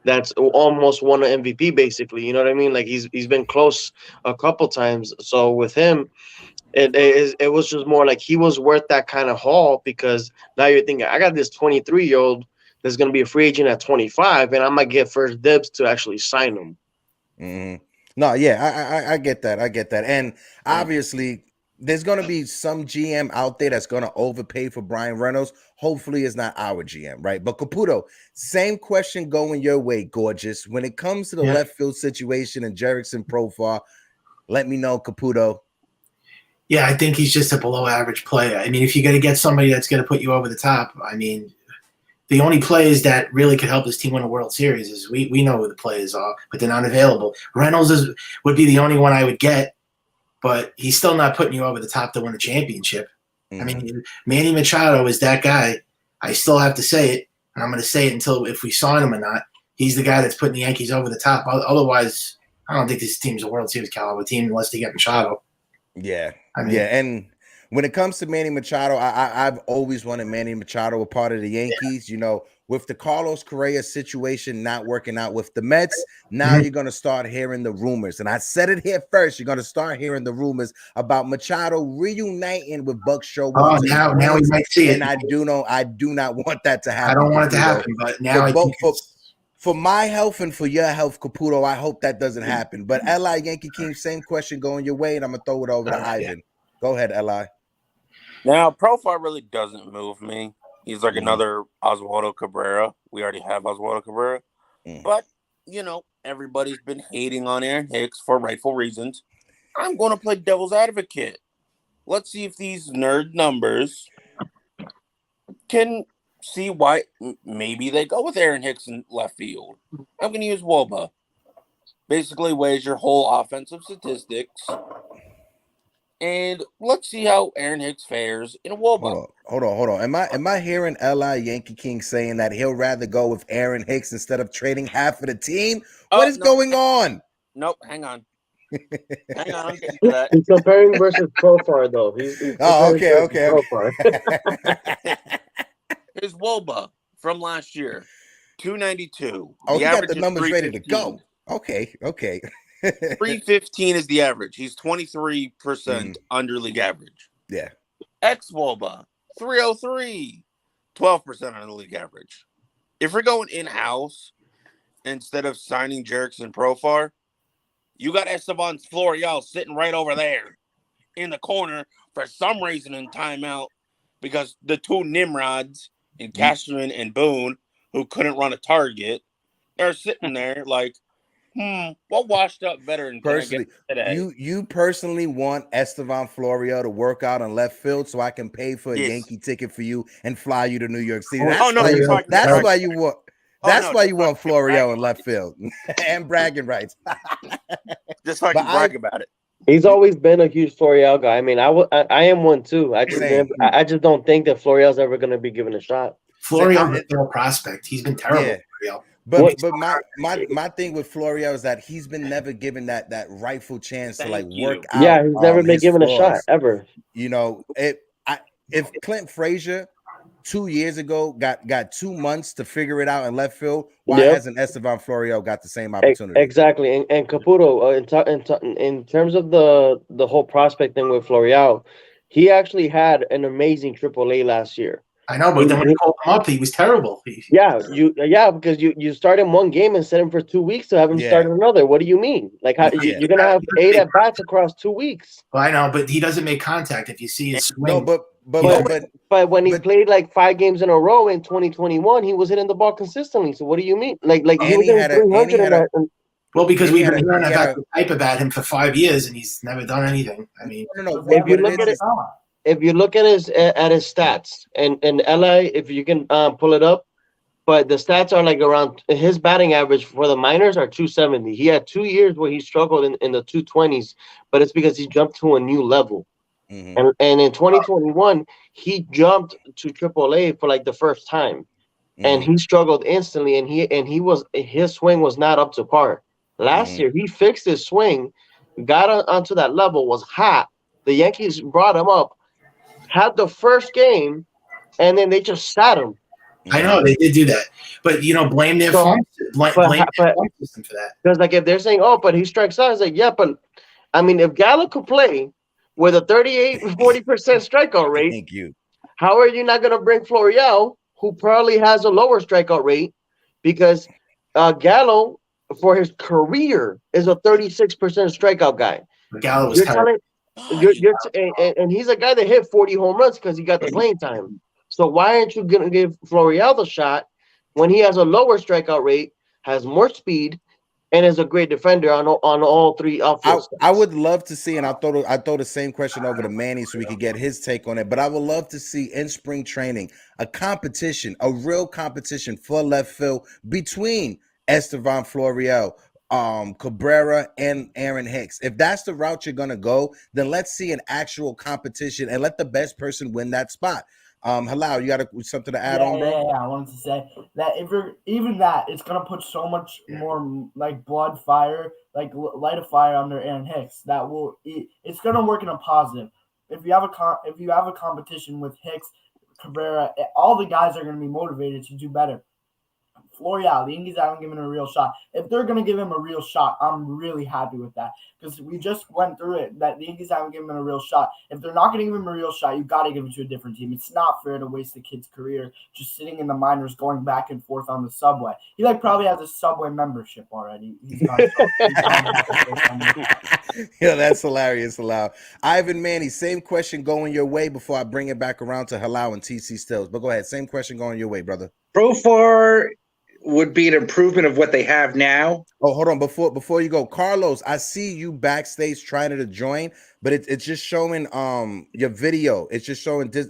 that's almost won an MVP, basically. You know what I mean? Like he's been close a couple times. So with him, it was just more like he was worth that kind of haul, because now you're thinking, I got this 23-year-old that's going to be a free agent at 25, and I might get first dibs to actually sign him. No, yeah, I get that. And obviously, there's going to be some GM out there that's going to overpay for Brian Reynolds. Hopefully it's not our GM, right? But Caputo, same question going your way, gorgeous. When it comes to the left field situation and Jerickson Profar, let me know, Caputo. Yeah, I think he's just a below average player. I mean, if you're going to get somebody that's going to put you over the top, I mean, the only players that really could help this team win a World Series is we know who the players are, but they're not available. Reynolds would be the only one I would get, but he's still not putting you over the top to win a championship. I mean, Manny Machado is that guy. I still have to say it, and I'm going to say it until if we sign him or not. He's the guy that's putting the Yankees over the top. Otherwise, I don't think this team's a World Series caliber team unless they get Machado. Yeah, and when it comes to Manny Machado, I've always wanted Manny Machado a part of the Yankees. You know, with the Carlos Correa situation not working out with the Mets, now you're going to start hearing the rumors. And I said it here first. You're going to start hearing the rumors about Machado reuniting with Buck Showalter. Oh, now we might see it. And I do not want that to happen. I don't want it to happen, but now for my health and for your health, Caputo, I hope that doesn't happen. But Eli Yankee King, same question going your way, and I'm going to throw it over to Ivan. Go ahead, Eli. Now, Profile really doesn't move me. He's like another Oswaldo Cabrera. We already have Oswaldo Cabrera. But, you know, everybody's been hating on Aaron Hicks for rightful reasons. I'm going to play devil's advocate. Let's see if these nerd numbers can see why maybe they go with Aaron Hicks in left field. I'm going to use Woba. Basically weighs your whole offensive statistics. And let's see how Aaron Hicks fares in a Woba. Hold on. Am I hearing Eli Yankee King saying that he'll rather go with Aaron Hicks instead of trading half of the team? What is going on? Nope, hang on. Hang on, I'm getting to that. He's comparing versus Profar, though. He's okay. Here's Woba from last year, 292. Oh, he got the numbers ready to go. Okay. 315 is the average. He's 23% under league average. Yeah. Woba, 303, 12% under league average. If we're going in-house instead of signing Jerickson Profar, you got Esteban Florial sitting right over there in the corner for some reason in timeout because the two Nimrods in Cashman and Boone, who couldn't run a target, are sitting there like, what washed up veteran personally today? You personally want Esteban Florio to work out on left field so I can pay for a Yankee ticket for you and fly you to New York City. That's why you want Florio in left field and bragging rights. Just so I can brag about it. He's always been a huge Florial guy. I mean, I am one too. I just don't think that Florial's ever going to be given a shot. Florio is a prospect. He's been terrible. Yeah. But my thing with Florio is that he's been never given that rightful chance to work out. Yeah, he's never been given a shot ever. You know, if Clint Frazier 2 years ago got 2 months to figure it out in left field, why hasn't Esteban Florio got the same opportunity? Exactly. And Caputo, in terms of the whole prospect thing with Florio, he actually had an amazing AAA last year. I know, but then when he called him up, he was terrible. Because you start him one game and set him for 2 weeks to have him start another. What do you mean? Like you're gonna have 8 at bats across 2 weeks? Well, I know, but he doesn't make contact. If you see his swing, but when he played like 5 games in a row in 2021, he was hitting the ball consistently. So what do you mean? Like he was hitting 300 in that. Well, because we've been hearing about the hype about him for 5 years, and he's never done anything. I mean, if you look at his stats and LA, if you can pull it up, but the stats are like around his batting average for the minors are 270. He had 2 years where he struggled in the 220s, but it's because he jumped to a new level. And in 2021, he jumped to AAA for like the first time, and he struggled instantly. And his swing was not up to par. Last year, he fixed his swing, got onto that level, was hot. The Yankees brought him up, had the first game, and then they just sat him. I know they did do that, but blame their farm system for that. Because like if they're saying, "Oh, but he strikes out," it's like, yeah, but I mean, if Gallo could play with a 38-40% strikeout rate, thank you. How are you not going to bring Florial, who probably has a lower strikeout rate, because Gallo for his career is a 36% strikeout guy. Gallo was And he's a guy that hit 40 home runs because he got the playing time. So why aren't you going to give Florial the shot when he has a lower strikeout rate, has more speed, and is a great defender on all three outfield I stats? would love to see, and I throw the same question over to Manny so we could get his take on it. But I would love to see in spring training a competition, a real competition for left field between Estevan Florial, Cabrera, and Aaron Hicks. If that's the route you're gonna go, then let's see an actual competition and let the best person win that spot. Halal, you got something to add on, bro? Yeah. I wanted to say that if you're even that, it's gonna put so much more like blood fire, like light a fire under Aaron Hicks. It's gonna work in a positive. If you have a competition with Hicks, Cabrera, all the guys are gonna be motivated to do better. Florial, the Yankees haven't given him a real shot. If they're going to give him a real shot, I'm really happy with that because we just went through it that the Yankees haven't given him a real shot. If they're not going to give him a real shot, you got to give it to a different team. It's not fair to waste the kid's career just sitting in the minors going back and forth on the subway. He probably has a subway membership already. Yeah, that's hilarious, Halal. Ivan, Manny, same question going your way before I bring it back around to Halal and TC Stills. But go ahead, same question going your way, brother. Profar would be an improvement of what they have now. Oh, hold on. Before you go, Carlos, I see you backstage trying to join, but it's just showing your video. It's just showing this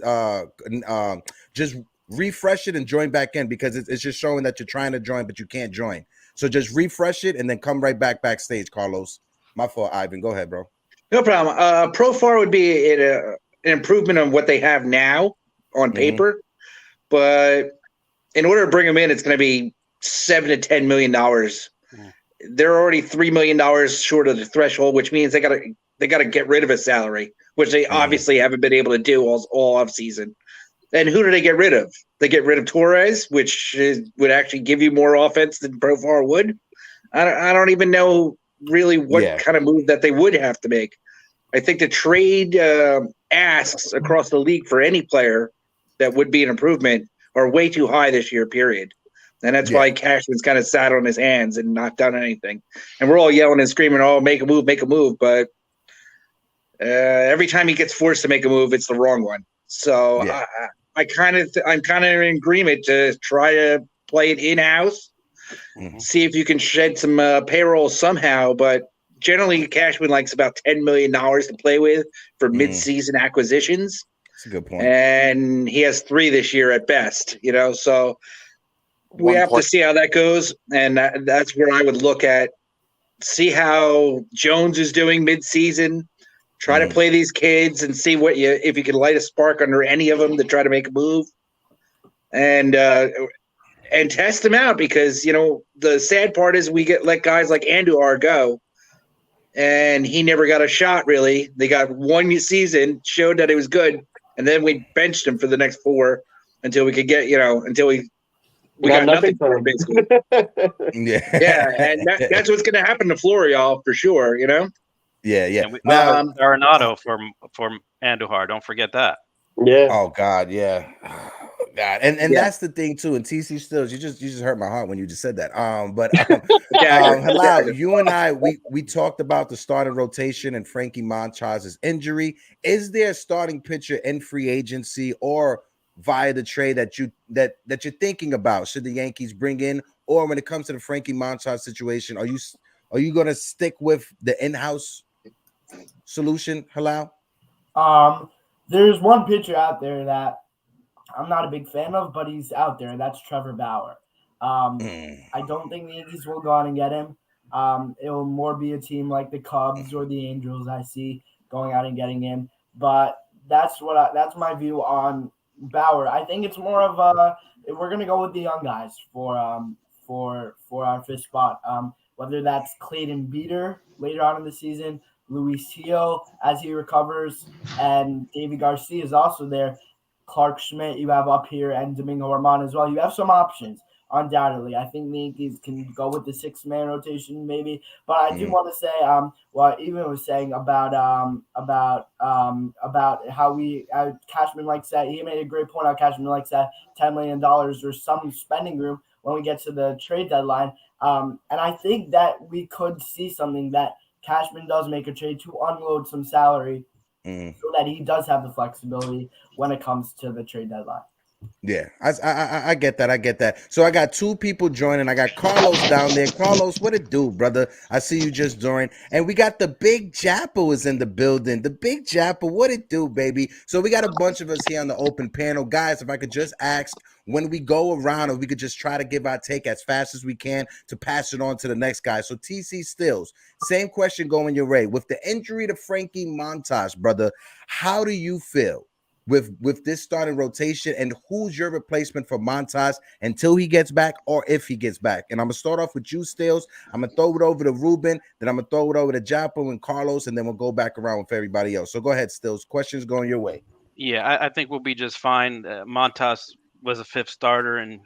just refresh it and join back in because it's just showing that you're trying to join, but you can't join. So just refresh it and then come right backstage, Carlos. My fault, Ivan. Go ahead, bro. No problem. Profar would be an improvement on what they have now on paper, but in order to bring them in, it's going to be $7 to $10 million. They're already $3 million short of the threshold, which means they got to get rid of a salary, which they obviously haven't been able to do all off season. And who do they get rid of? They get rid of Torres, which would actually give you more offense than Profar would. I don't even know really what kind of move that they would have to make. I think the trade asks across the league for any player that would be an improvement are way too high this year, period. And that's why Cashman's kind of sat on his hands and not done anything. And we're all yelling and screaming, oh, make a move, make a move. But every time he gets forced to make a move, it's the wrong one. So I'm kind of in agreement to try to play it in-house, see if you can shed some payroll somehow. But generally, Cashman likes about $10 million to play with for mid-season acquisitions. That's a good point. And he has 3 this year at best, so we have to see how that goes. And that's where I would look at, see how Jones is doing mid-season, try to play these kids and see if you can light a spark under any of them to try to make a move and test them out. Because, the sad part is we let guys like Andujar go, and he never got a shot, really. They got 1 season, showed that he was good, and then we benched him for the next 4 until we could get, until we got nothing for him, basically. And that's what's going to happen to Florial for sure, Yeah. And now Arenado for Andujar. Don't forget that. Yeah. Oh God, yeah. God, and that's the thing too. And TC Stills, you just hurt my heart when you just said that. Halal, you and I, we talked about the starting rotation and Frankie Montrez's injury. Is there a starting pitcher in free agency or via the trade that you're thinking about? Should the Yankees bring in, or when it comes to the Frankie Montrez situation, are you going to stick with the in-house solution, Halal? There's one pitcher out there that I'm not a big fan of, but he's out there. That's Trevor Bauer. I don't think the Yankees will go out and get him. It will more be a team like the Cubs or the Angels I see going out and getting him. But that's my view on Bauer. I think it's more of we're gonna go with the young guys for our fifth spot. Whether that's Clayton Beeter later on in the season, Luis Gil as he recovers, and Davy Garcia is also there. Clark Schmidt you have up here, and Domingo Germán as well. You have some options, undoubtedly. I think the Yankees can go with the 6-man rotation maybe, but I do want to say what Evan was saying about how Cashman likes that. He made a great point how Cashman likes that $10 million or some spending room when we get to the trade deadline. And I think that we could see something that Cashman does make a trade to unload some salary so that he does have the flexibility when it comes to the trade deadline. Yeah, I get that. I get that. So I got two people joining. I got Carlos down there. Carlos, what it do, brother? I see you just joined. And we got the Big Jappo is in the building. The Big Jappo, what it do, baby? So we got a bunch of us here on the open panel. Guys, if I could just ask, when we go around, or we could just try to give our take as fast as we can to pass it on to the next guy. So TC Stills, same question going your way. With the injury to Frankie Montas, brother, how do you feel with this starting rotation, and who's your replacement for Montas until he gets back, or if he gets back? And I'm gonna start off with you, Stills. I'm gonna throw it over to Ruben, then I'm gonna throw it over to Jappo and Carlos, and then we'll go back around with everybody else. So go ahead, Stills. Questions going your way. Yeah, I think we'll be just fine. Montas was a fifth starter, and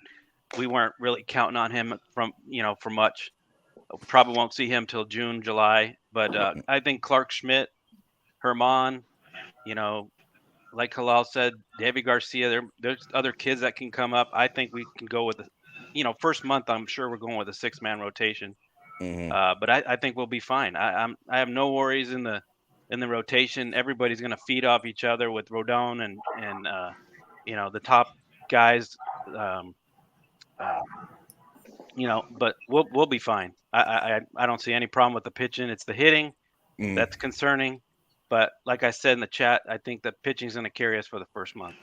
we weren't really counting on him for much. Probably won't see him till June, July. But I think Clark Schmidt, Herman, like Halal said, David Garcia, there's other kids that can come up. I think we can go with first month. I'm sure we're going with a 6-man rotation. But I think we'll be fine. I have no worries in the rotation. Everybody's going to feed off each other with Rodon and the top guys. But we'll be fine. I don't see any problem with the pitching. It's the hitting that's concerning. But like I said in the chat, I think the pitching's going to carry us for the first month.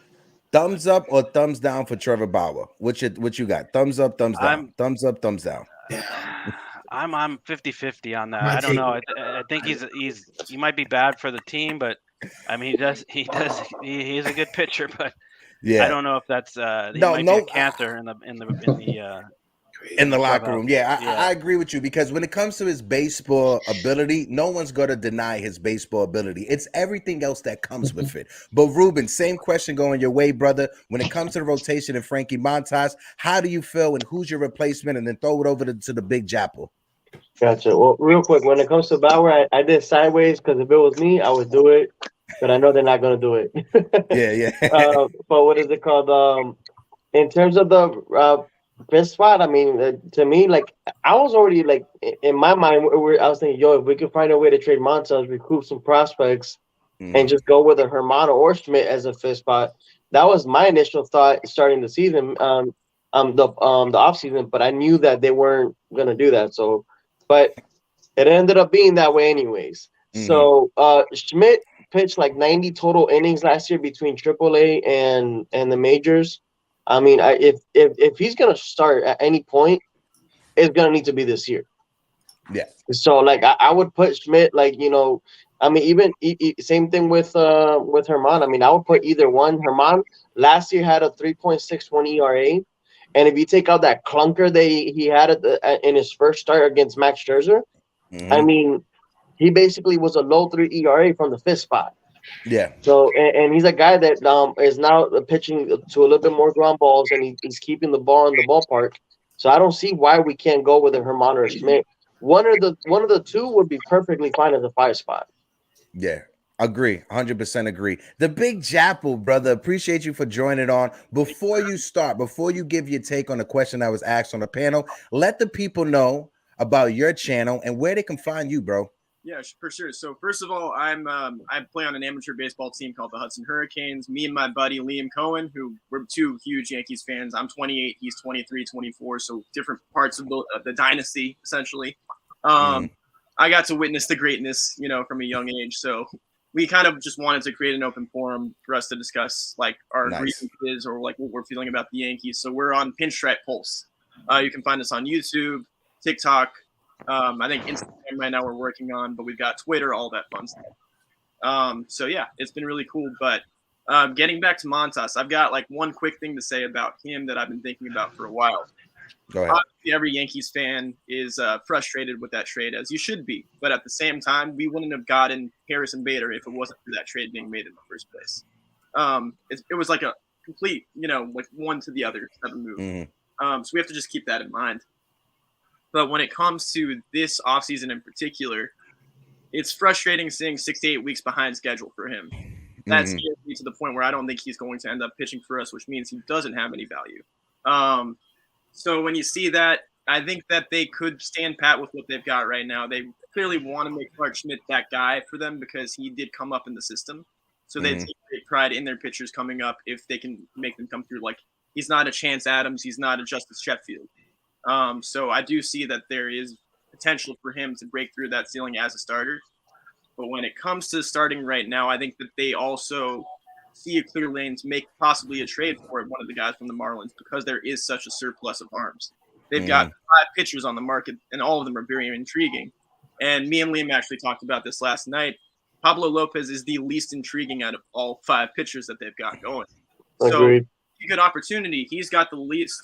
Thumbs up or thumbs down for Trevor Bauer? What you got? Thumbs up, thumbs down. Thumbs up, thumbs down. I'm 50-50 on that. I don't know. I think he might be bad for the team, but I mean he's a good pitcher, but I don't know if that's he might be a cancer in the locker room. I agree with you, because when it comes to his baseball ability, no one's going to deny his baseball ability. It's everything else that comes with it. But Ruben, same question going your way, brother. When it comes to the rotation and Frankie Montas, how do you feel, and who's your replacement? And then throw it over to the Big Jappo. Gotcha. Well, real quick, when it comes to Bauer, I did sideways because if it was me, I would do it, but I know they're not going to do it. Yeah. But what is it called? In terms of the fifth spot, I mean, to me, like, I was already, like, in my mind, I was thinking, if we could find a way to trade Montas, recoup some prospects, and just go with a Hermano or Schmidt as a fifth spot. That was my initial thought starting the season, the offseason, but I knew that they weren't going to do that. So, but it ended up being that way anyways. So Schmidt pitched like 90 total innings last year between AAA and the majors. I mean, if he's gonna start at any point, it's gonna need to be this year. Yeah. So like I would put Schmidt, like, I mean, even same thing with Herman. I mean, I would put either one. Herman last year had a 3.61 ERA, and if you take out that clunker that he had in his first start against Max Scherzer, I mean, he basically was a low 3 ERA from the fifth spot. Yeah. So and he's a guy that is now pitching to a little bit more ground balls, and he's keeping the ball in the ballpark. So I don't see why we can't go with a Herman or a Schmidt. One of the two would be perfectly fine as a 5 spot. Yeah. Agree. 100% agree. The Big Jappo, brother, appreciate you for joining on. Before you give your take on the question that was asked on the panel, let the people know about your channel and where they can find you, bro. Yeah, for sure. So first of all, I play on an amateur baseball team called the Hudson Hurricanes. Me and my buddy Liam Cohen, who we're two huge Yankees fans. I'm 28, he's 23, 24, so different parts of the dynasty, essentially. I got to witness the greatness, from a young age. So we kind of just wanted to create an open forum for us to discuss, like, our grievances or, like, what we're feeling about the Yankees. So we're on Pinstripe Pulse. You can find us on YouTube, TikTok. I think Instagram right now we're working on, but we've got Twitter, all that fun stuff. So yeah, it's been really cool. But getting back to Montas, I've got like one quick thing to say about him that I've been thinking about for a while. Go ahead. Obviously, every Yankees fan is frustrated with that trade, as you should be. But at the same time, we wouldn't have gotten Harrison Bader if it wasn't for that trade being made in the first place. It was like a complete, like one to the other type of move. So we have to just keep that in mind. But when it comes to this offseason in particular, it's frustrating seeing 6 to 8 weeks behind schedule for him. That scares me to the point where I don't think he's going to end up pitching for us, which means he doesn't have any value. So when you see that, I think that they could stand pat with what they've got right now. They clearly want to make Clark Schmidt that guy for them because he did come up in the system. So they take great pride in their pitchers coming up if they can make them come through. Like, he's not a Chance Adams. He's not a Justice Sheffield. So I do see that there is potential for him to break through that ceiling as a starter. But when it comes to starting right now, I think that they also see a clear lane to make possibly a trade for one of the guys from the Marlins because there is such a surplus of arms. They've got 5 pitchers on the market, and all of them are very intriguing. And me and Liam actually talked about this last night. Pablo Lopez is the least intriguing out of all 5 pitchers that they've got going. Agreed. So, good opportunity. He's got the least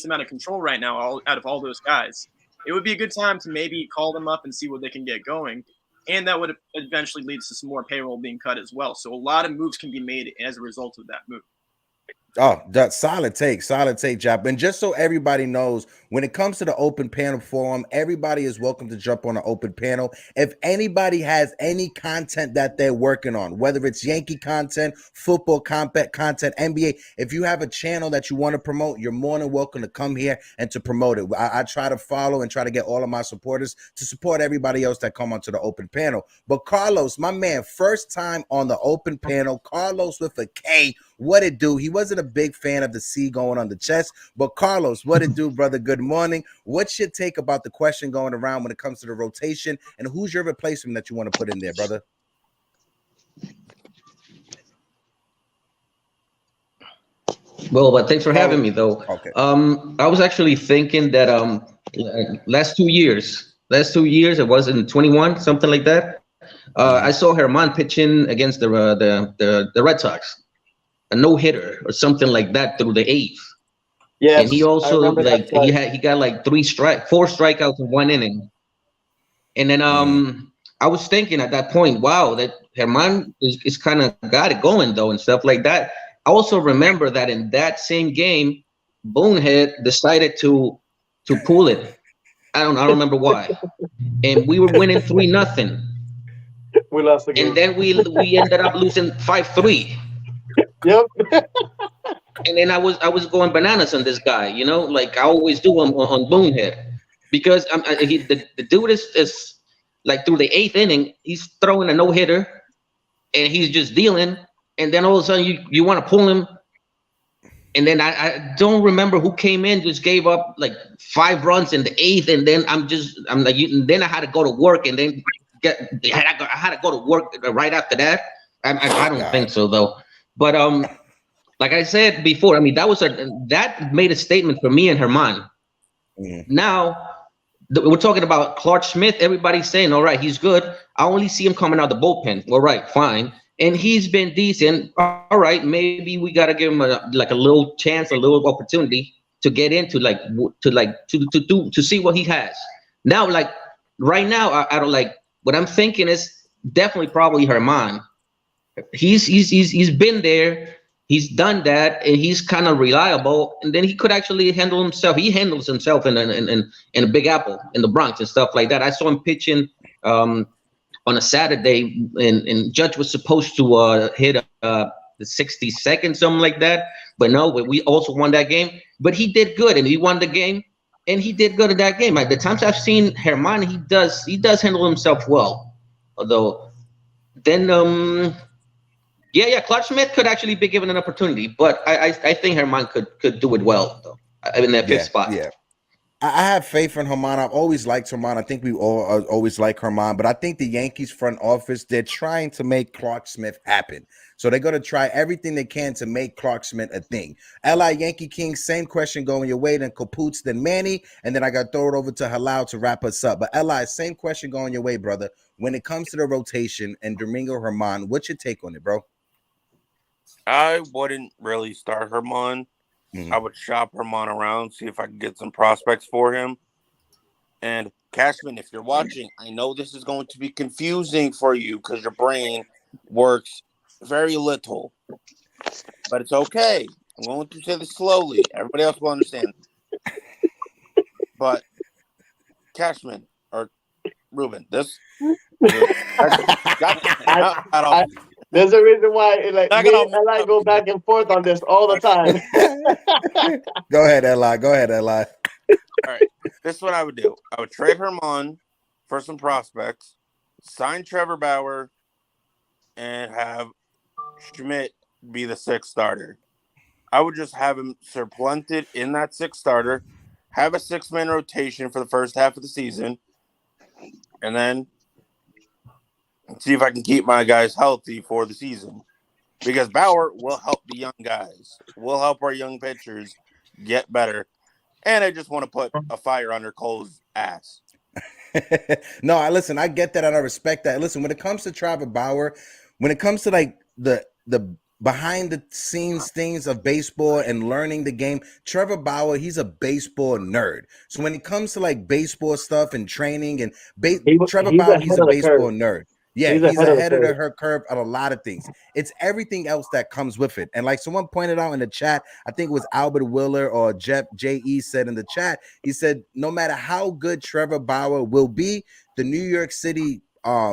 amount of control right now out of all those guys. It would be a good time to maybe call them up and see what they can get going. And that would eventually lead to some more payroll being cut as well. So a lot of moves can be made as a result of that move. Oh, that's solid take, Jap. And just so everybody knows, when it comes to the open panel forum, everybody is welcome to jump on the open panel. If anybody has any content that they're working on, whether it's Yankee content, football content, NBA, if you have a channel that you want to promote, you're more than welcome to come here and to promote it. I try to follow and try to get all of my supporters to support everybody else that come onto the open panel. But Carlos, my man, first time on the open panel, Carlos with a K. What it do? He wasn't a big fan of the C going on the chest, but Carlos, what it do, brother? Good morning. What's your take about the question going around when it comes to the rotation, and who's your replacement that you want to put in there, brother? Well, but thanks for having me, though. Okay. I was actually thinking that last 2 years, it was in 21, something like that. I saw Germán pitching against the Red Sox. A no-hitter or something like that through the 8th. Yes, and he also he got like 4 strikeouts in 1 inning. And then I was thinking at that point, wow, that Germán is kind of got it going though and stuff like that. I also remember that in that same game, Bonehead decided to pull it. I don't remember why. And we were winning 3-0. We lost the game. And then we ended up losing 5-3. Yep. And then I was going bananas on this guy, like I always do on Bonehead, because the dude is like through the 8th inning, he's throwing a no-hitter, and he's just dealing, and then all of a sudden you want to pull him, and then I don't remember who came in, just gave up like 5 runs in the 8th, and then I'm like, then I had to go to work, and then I had to go to work right after that. I don't think so though. But like I said before, I mean that made a statement for me and Germán. Now we're talking about Clark Schmidt. Everybody's saying, all right, he's good. I only see him coming out the bullpen. All right, fine, and he's been decent. All right, maybe we gotta give him a little chance, a little opportunity to get into to see what he has. Now, like right now, I don't like what I'm thinking is definitely probably Germán. He's been there, he's done that, and he's kind of reliable. And then he could actually handle himself. He handles himself in a Big Apple in the Bronx and stuff like that. I saw him pitching on a Saturday, and Judge was supposed to hit the 62nd, something like that. But no, we also won that game. But he did good, and he won the game, and he did good in that game. Like the times I've seen Germán, he does handle himself well. Although then Yeah, Clark Schmidt could actually be given an opportunity, but I think Germán could do it well though in that 5th spot. Yeah, I have faith in Germán. I've always liked Germán. I think we all always like Germán, but I think the Yankees front office, they're trying to make Clark Schmidt happen. So they're going to try everything they can to make Clark Schmidt a thing. L.I. Yankee King, same question going your way, then Caputs, then Manny, and then I got to throw it over to Halal to wrap us up. But L.I., same question going your way, brother. When it comes to the rotation and Domingo Germán, what's your take on it, bro? I wouldn't really start Germán. I would shop Germán around, see if I can get some prospects for him. And Cashman, if you're watching, I know this is going to be confusing for you because your brain works very little. But it's okay. I'm going to say this slowly. Everybody else will understand. But Cashman or Ruben, this there's a reason why I go back and forth on this all the time. Go ahead, Eli. All right. This is what I would do. I would trade Germán for some prospects, sign Trevor Bauer, and have Schmidt be the 6th starter. I would just have him supplanted in that 6th starter, have a 6-man rotation for the first half of the season, and then see if I can keep my guys healthy for the season. Because Bauer will help the young guys, will help our young pitchers get better. And I just want to put a fire under Cole's ass. No, I get that and I respect that. Listen, when it comes to Trevor Bauer, when it comes to like the behind the scenes things of baseball and learning the game, Trevor Bauer, he's a baseball nerd. So when it comes to like baseball stuff and training and Trevor Bauer, he's a baseball nerd. Yeah, he's ahead of her curve on a lot of things. It's everything else that comes with it. And like someone pointed out in the chat, I think it was Albert Willer or J.E. said in the chat, he said, no matter how good Trevor Bauer will be, the New York City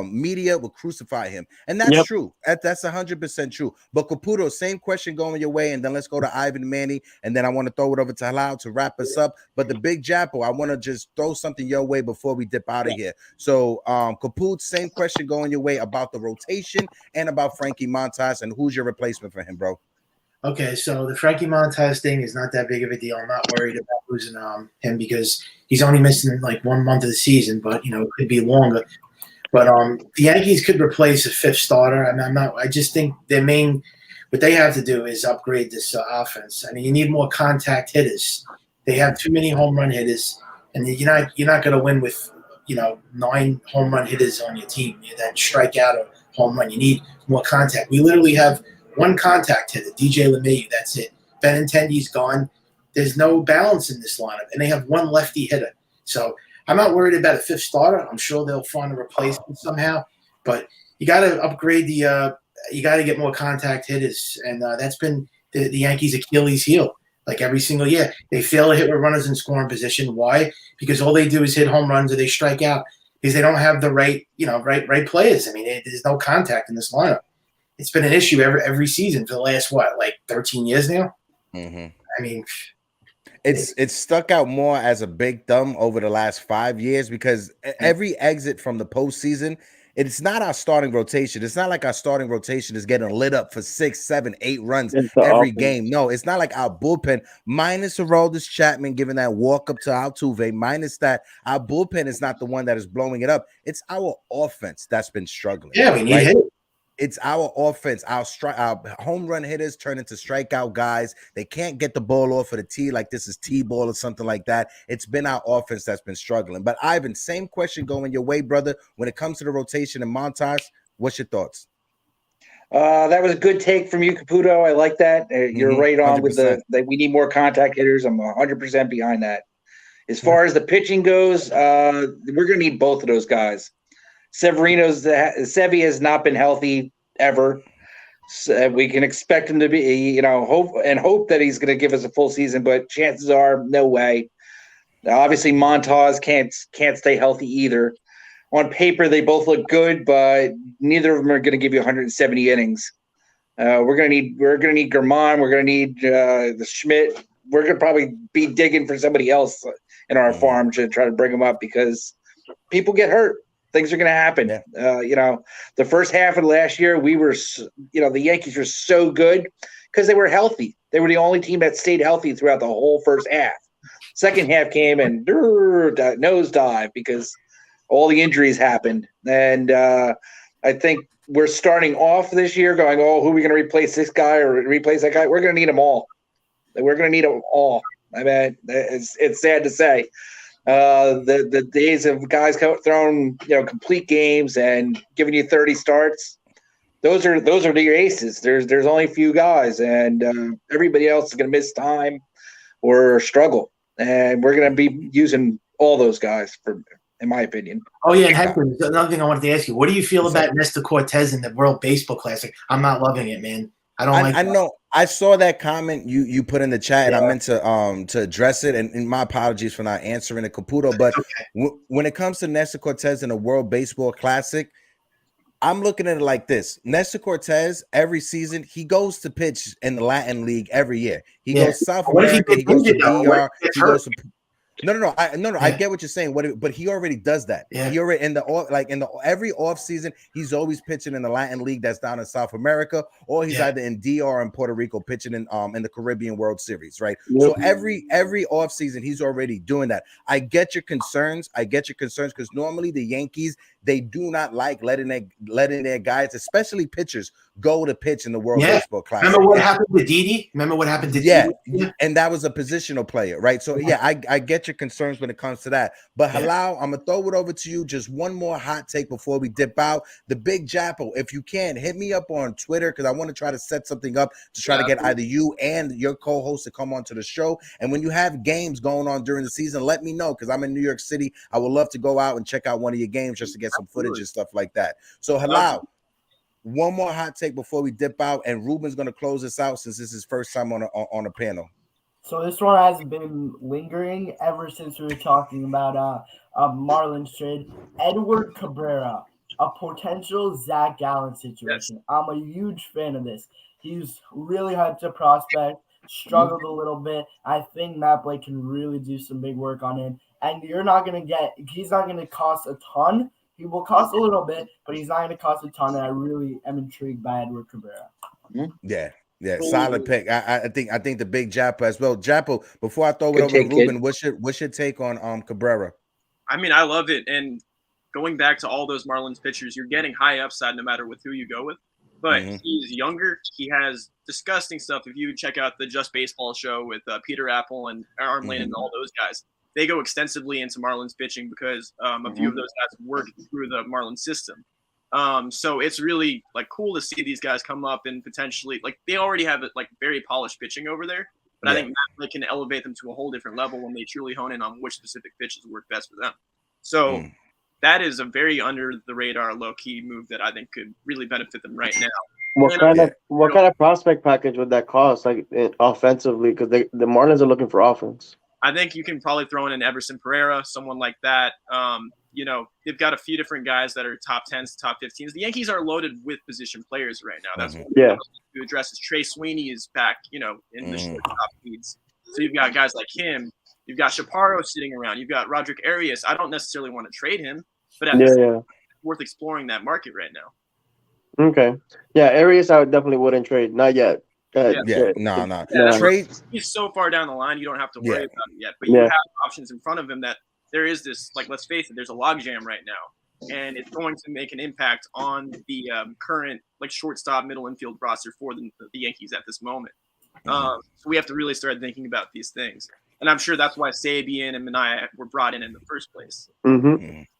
media will crucify him. And that's true. That's 100% true. But Caputo, same question going your way. And then let's go to Ivan Manny. And then I want to throw it over to Halal to wrap us up. But the Big Jappo, I want to just throw something your way before we dip out of here. So Caput, same question going your way about the rotation and about Frankie Montas and who's your replacement for him, bro? Okay, so the Frankie Montas thing is not that big of a deal. I'm not worried about losing him because he's only missing like 1 month of the season, but it could be longer. But the Yankees could replace a 5th starter. I just think what they have to do is upgrade this offense. I mean, you need more contact hitters. They have too many home run hitters, and you're not going to win with 9 home run hitters on your team that strike out a home run. You need more contact. We literally have 1 contact hitter, DJ LeMahieu. That's it. Benintendi's gone. There's no balance in this lineup, and they have 1 lefty hitter. So I'm not worried about a 5th starter. I'm sure they'll find a replacement somehow. But you got to upgrade you got to get more contact hitters, and that's been the Yankees' Achilles heel. Like every single year, they fail to hit with runners in scoring position. Why? Because all they do is hit home runs or they strike out because they don't have the right players. I mean, there's no contact in this lineup. It's been an issue every season for the last 13 years now. Mm-hmm. I mean. It's stuck out more as a big thumb over the last 5 years because every exit from the postseason, it's not our starting rotation. It's not like our starting rotation is getting lit up for 6, 7, 8 runs every game. No, it's not like our bullpen, minus Aroldis Chapman giving that walk up to Altuve, minus that, our bullpen is not the one that is blowing it up. It's our offense that's been struggling. Yeah, we need hit. It's our offense. Our home run hitters turn into strikeout guys. They can't get the ball off of the tee like this is T-ball or something like that. It's been our offense that's been struggling. But Ivan, same question going your way, brother. When it comes to the rotation and Montas, what's your thoughts? That was a good take from you, Caputo. I like that. You're right on 100%. With that we need more contact hitters. I'm 100% behind that. As far as the pitching goes, we're going to need both of those guys. Sevy has not been healthy ever. So we can expect him to be, hope that he's going to give us a full season, but chances are no way. Now, obviously, Montas can't stay healthy either. On paper, they both look good, but neither of them are going to give you 170 innings. We're going to need Germán. We're going to need the Schmidt. We're going to probably be digging for somebody else in our farm to try to bring them up because people get hurt. Things are going to happen. Yeah. The first half of last year, we were, the Yankees were so good because they were healthy. They were the only team that stayed healthy throughout the whole first half. Second half came and nosedive because all the injuries happened. And I think we're starting off this year going, who are we going to replace this guy or replace that guy? We're going to need them all. We're going to need them all. I mean, it's sad to say. The days of guys throwing complete games and giving you 30 starts, those are your aces. There's only a few guys, and everybody else is going to miss time or struggle, and we're going to be using all those guys in my opinion. Oh yeah, and Hector, another thing I wanted to ask you: what do you feel about Nestor Cortez in the World Baseball Classic? I'm not loving it, man. I know. I saw that comment you put in the chat, and I meant to address it. And my apologies for not answering it, Caputo. But when it comes to Nestor Cortez in the World Baseball Classic, I'm looking at it like this: Nestor Cortez every season he goes to pitch in the Latin League every year. He goes South America. He goes to DR. No. I get what you're saying. But he already does that. Yeah. He already every off season, he's always pitching in the Latin League that's down in South America, or he's either in DR or in Puerto Rico pitching in the Caribbean World Series, right? Yep. So every off season, he's already doing that. I get your concerns because normally the Yankees, they do not like letting their guys, especially pitchers, go to pitch in the World Baseball Classic. Remember what happened to Didi? Didi? And that was a positional player, right? So I get your concerns when it comes to that. But Halal, I'm gonna throw it over to you. Just one more hot take before we dip out. The Big Jappo, if you can, hit me up on Twitter because I want to try to set something up to try to get either you and your co-host to come onto the show. And when you have games going on during the season, let me know because I'm in New York City. I would love to go out and check out one of your games just to get some footage and stuff like that. So Halal, one more hot take before we dip out, and Ruben's going to close this out since this is his first time on a panel. So this one has been lingering ever since we were talking about Marlins trade. Edward Cabrera, a potential Zach Gallen situation. I'm a huge fan of this. He's really hyped a prospect, struggled a little bit. I think Matt Blake can really do some big work on him. And he's not going to cost a ton. He will cost a little bit, but he's not going to cost a ton. And I really am intrigued by Edward Cabrera. Yeah, solid pick. I think the Big Jappo as well. Jappo, before I throw it over to Ruben, what's your take on Cabrera? I mean, I love it. And going back to all those Marlins pitchers, you're getting high upside no matter with who you go with. But he's younger. He has disgusting stuff. If you check out the Just Baseball show with Peter Apple and Aaron Lane and all those guys, they go extensively into Marlins pitching because a few of those guys work through the Marlins system. So it's really like cool to see these guys come up and potentially like they already have like very polished pitching over there. But I think Matt Blake can elevate them to a whole different level when they truly hone in on which specific pitches work best for them. So that is a very under the radar, low key move that I think could really benefit them right now. What kind of prospect package would that cost, like offensively? Because the Marlins are looking for offense. I think you can probably throw in an Everson Pereira, someone like that. They've got a few different guys that are top 10s, top 15s. The Yankees are loaded with position players right now. That's what to address is Trey Sweeney is back, in the shortstop leads. So you've got guys like him. You've got Chaparro sitting around. You've got Roderick Arias. I don't necessarily want to trade him, but it's worth exploring that market right now. Okay. Yeah, Arias I definitely wouldn't trade. Not yet. No. Trade. He's so far down the line, you don't have to worry about it yet. But you have options in front of him that there is this, like, let's face it, there's a logjam right now. And it's going to make an impact on the current, like, shortstop middle infield roster for the Yankees at this moment. So we have to really start thinking about these things. And I'm sure that's why Sabian and Minaya were brought in the first place.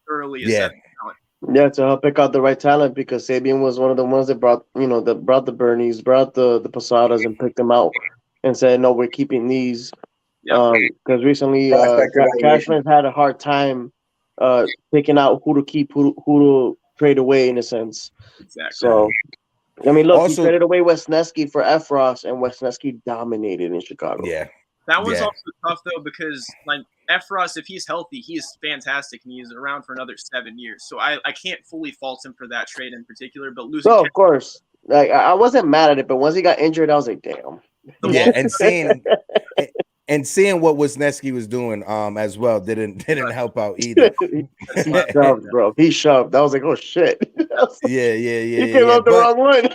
Early talent. Yeah, to help pick out the right talent because Sabian was one of the ones that brought the Bernies, brought the Posadas and picked them out and said, no, we're keeping these. Because recently Cashman's had a hard time picking out who to keep, who to trade away in a sense. Exactly. So, I mean, look, he traded away Wesneski for Efros, and Wesneski dominated in Chicago. Yeah. That was also tough, though, because, like, Efros, if he's healthy, he's fantastic, and he's around for another 7 years. So I can't fully fault him for that trade in particular, but losing... No, of course. Like, I wasn't mad at it, but once he got injured, I was like, damn. Yeah, and seeing what Wisniewski was doing as well didn't help out either. He shoved, bro. He shoved. I was like, oh shit. Yeah. He came up the wrong one.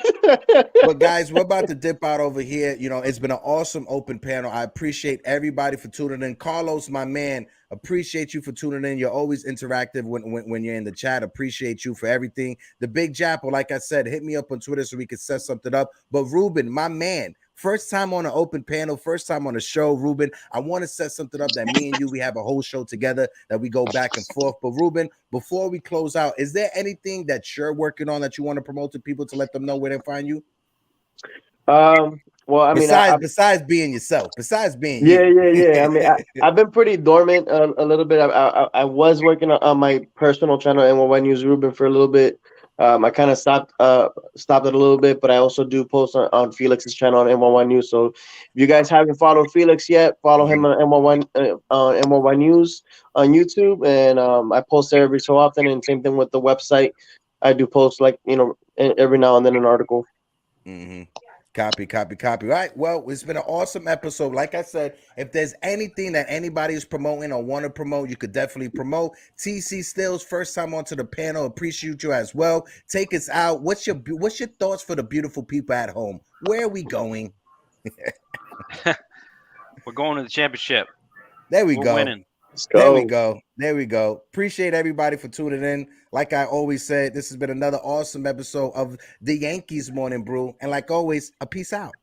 But guys, we're about to dip out over here. It's been an awesome open panel. I appreciate everybody for tuning in. Carlos, my man, appreciate you for tuning in. You're always interactive when you're in the chat. Appreciate you for everything. The Big Jappo, like I said, hit me up on Twitter so we can set something up. But Ruben, my man, first time on an open panel, first time on a show, Ruben. I want to set something up that me and you, we have a whole show together that we go back and forth. But Ruben, before we close out, is there anything that you're working on that you want to promote to people to let them know where they find you? Well, I mean, besides being yourself, besides being yeah. I mean, I've been pretty dormant a little bit. I was working on my personal channel, NY News Ruben, for a little bit. I kind of stopped it a little bit, but I also do post on Felix's channel on NY News. So if you guys haven't followed Felix yet, follow him on NY News on YouTube, and I post there every so often. And same thing with the website. I do post every now and then an article. Copy. All right. Well, it's been an awesome episode. Like I said, if there's anything that anybody is promoting or want to promote, you could definitely promote. TC Stills, first time onto the panel. Appreciate you as well. Take us out. What's your thoughts for the beautiful people at home? Where are we going? We're going to the championship. There we We're go. winning. Let's go. There we go. Appreciate everybody for tuning in. Like I always said, this has been another awesome episode of the Yankees Morning Brew. And like always, a peace out.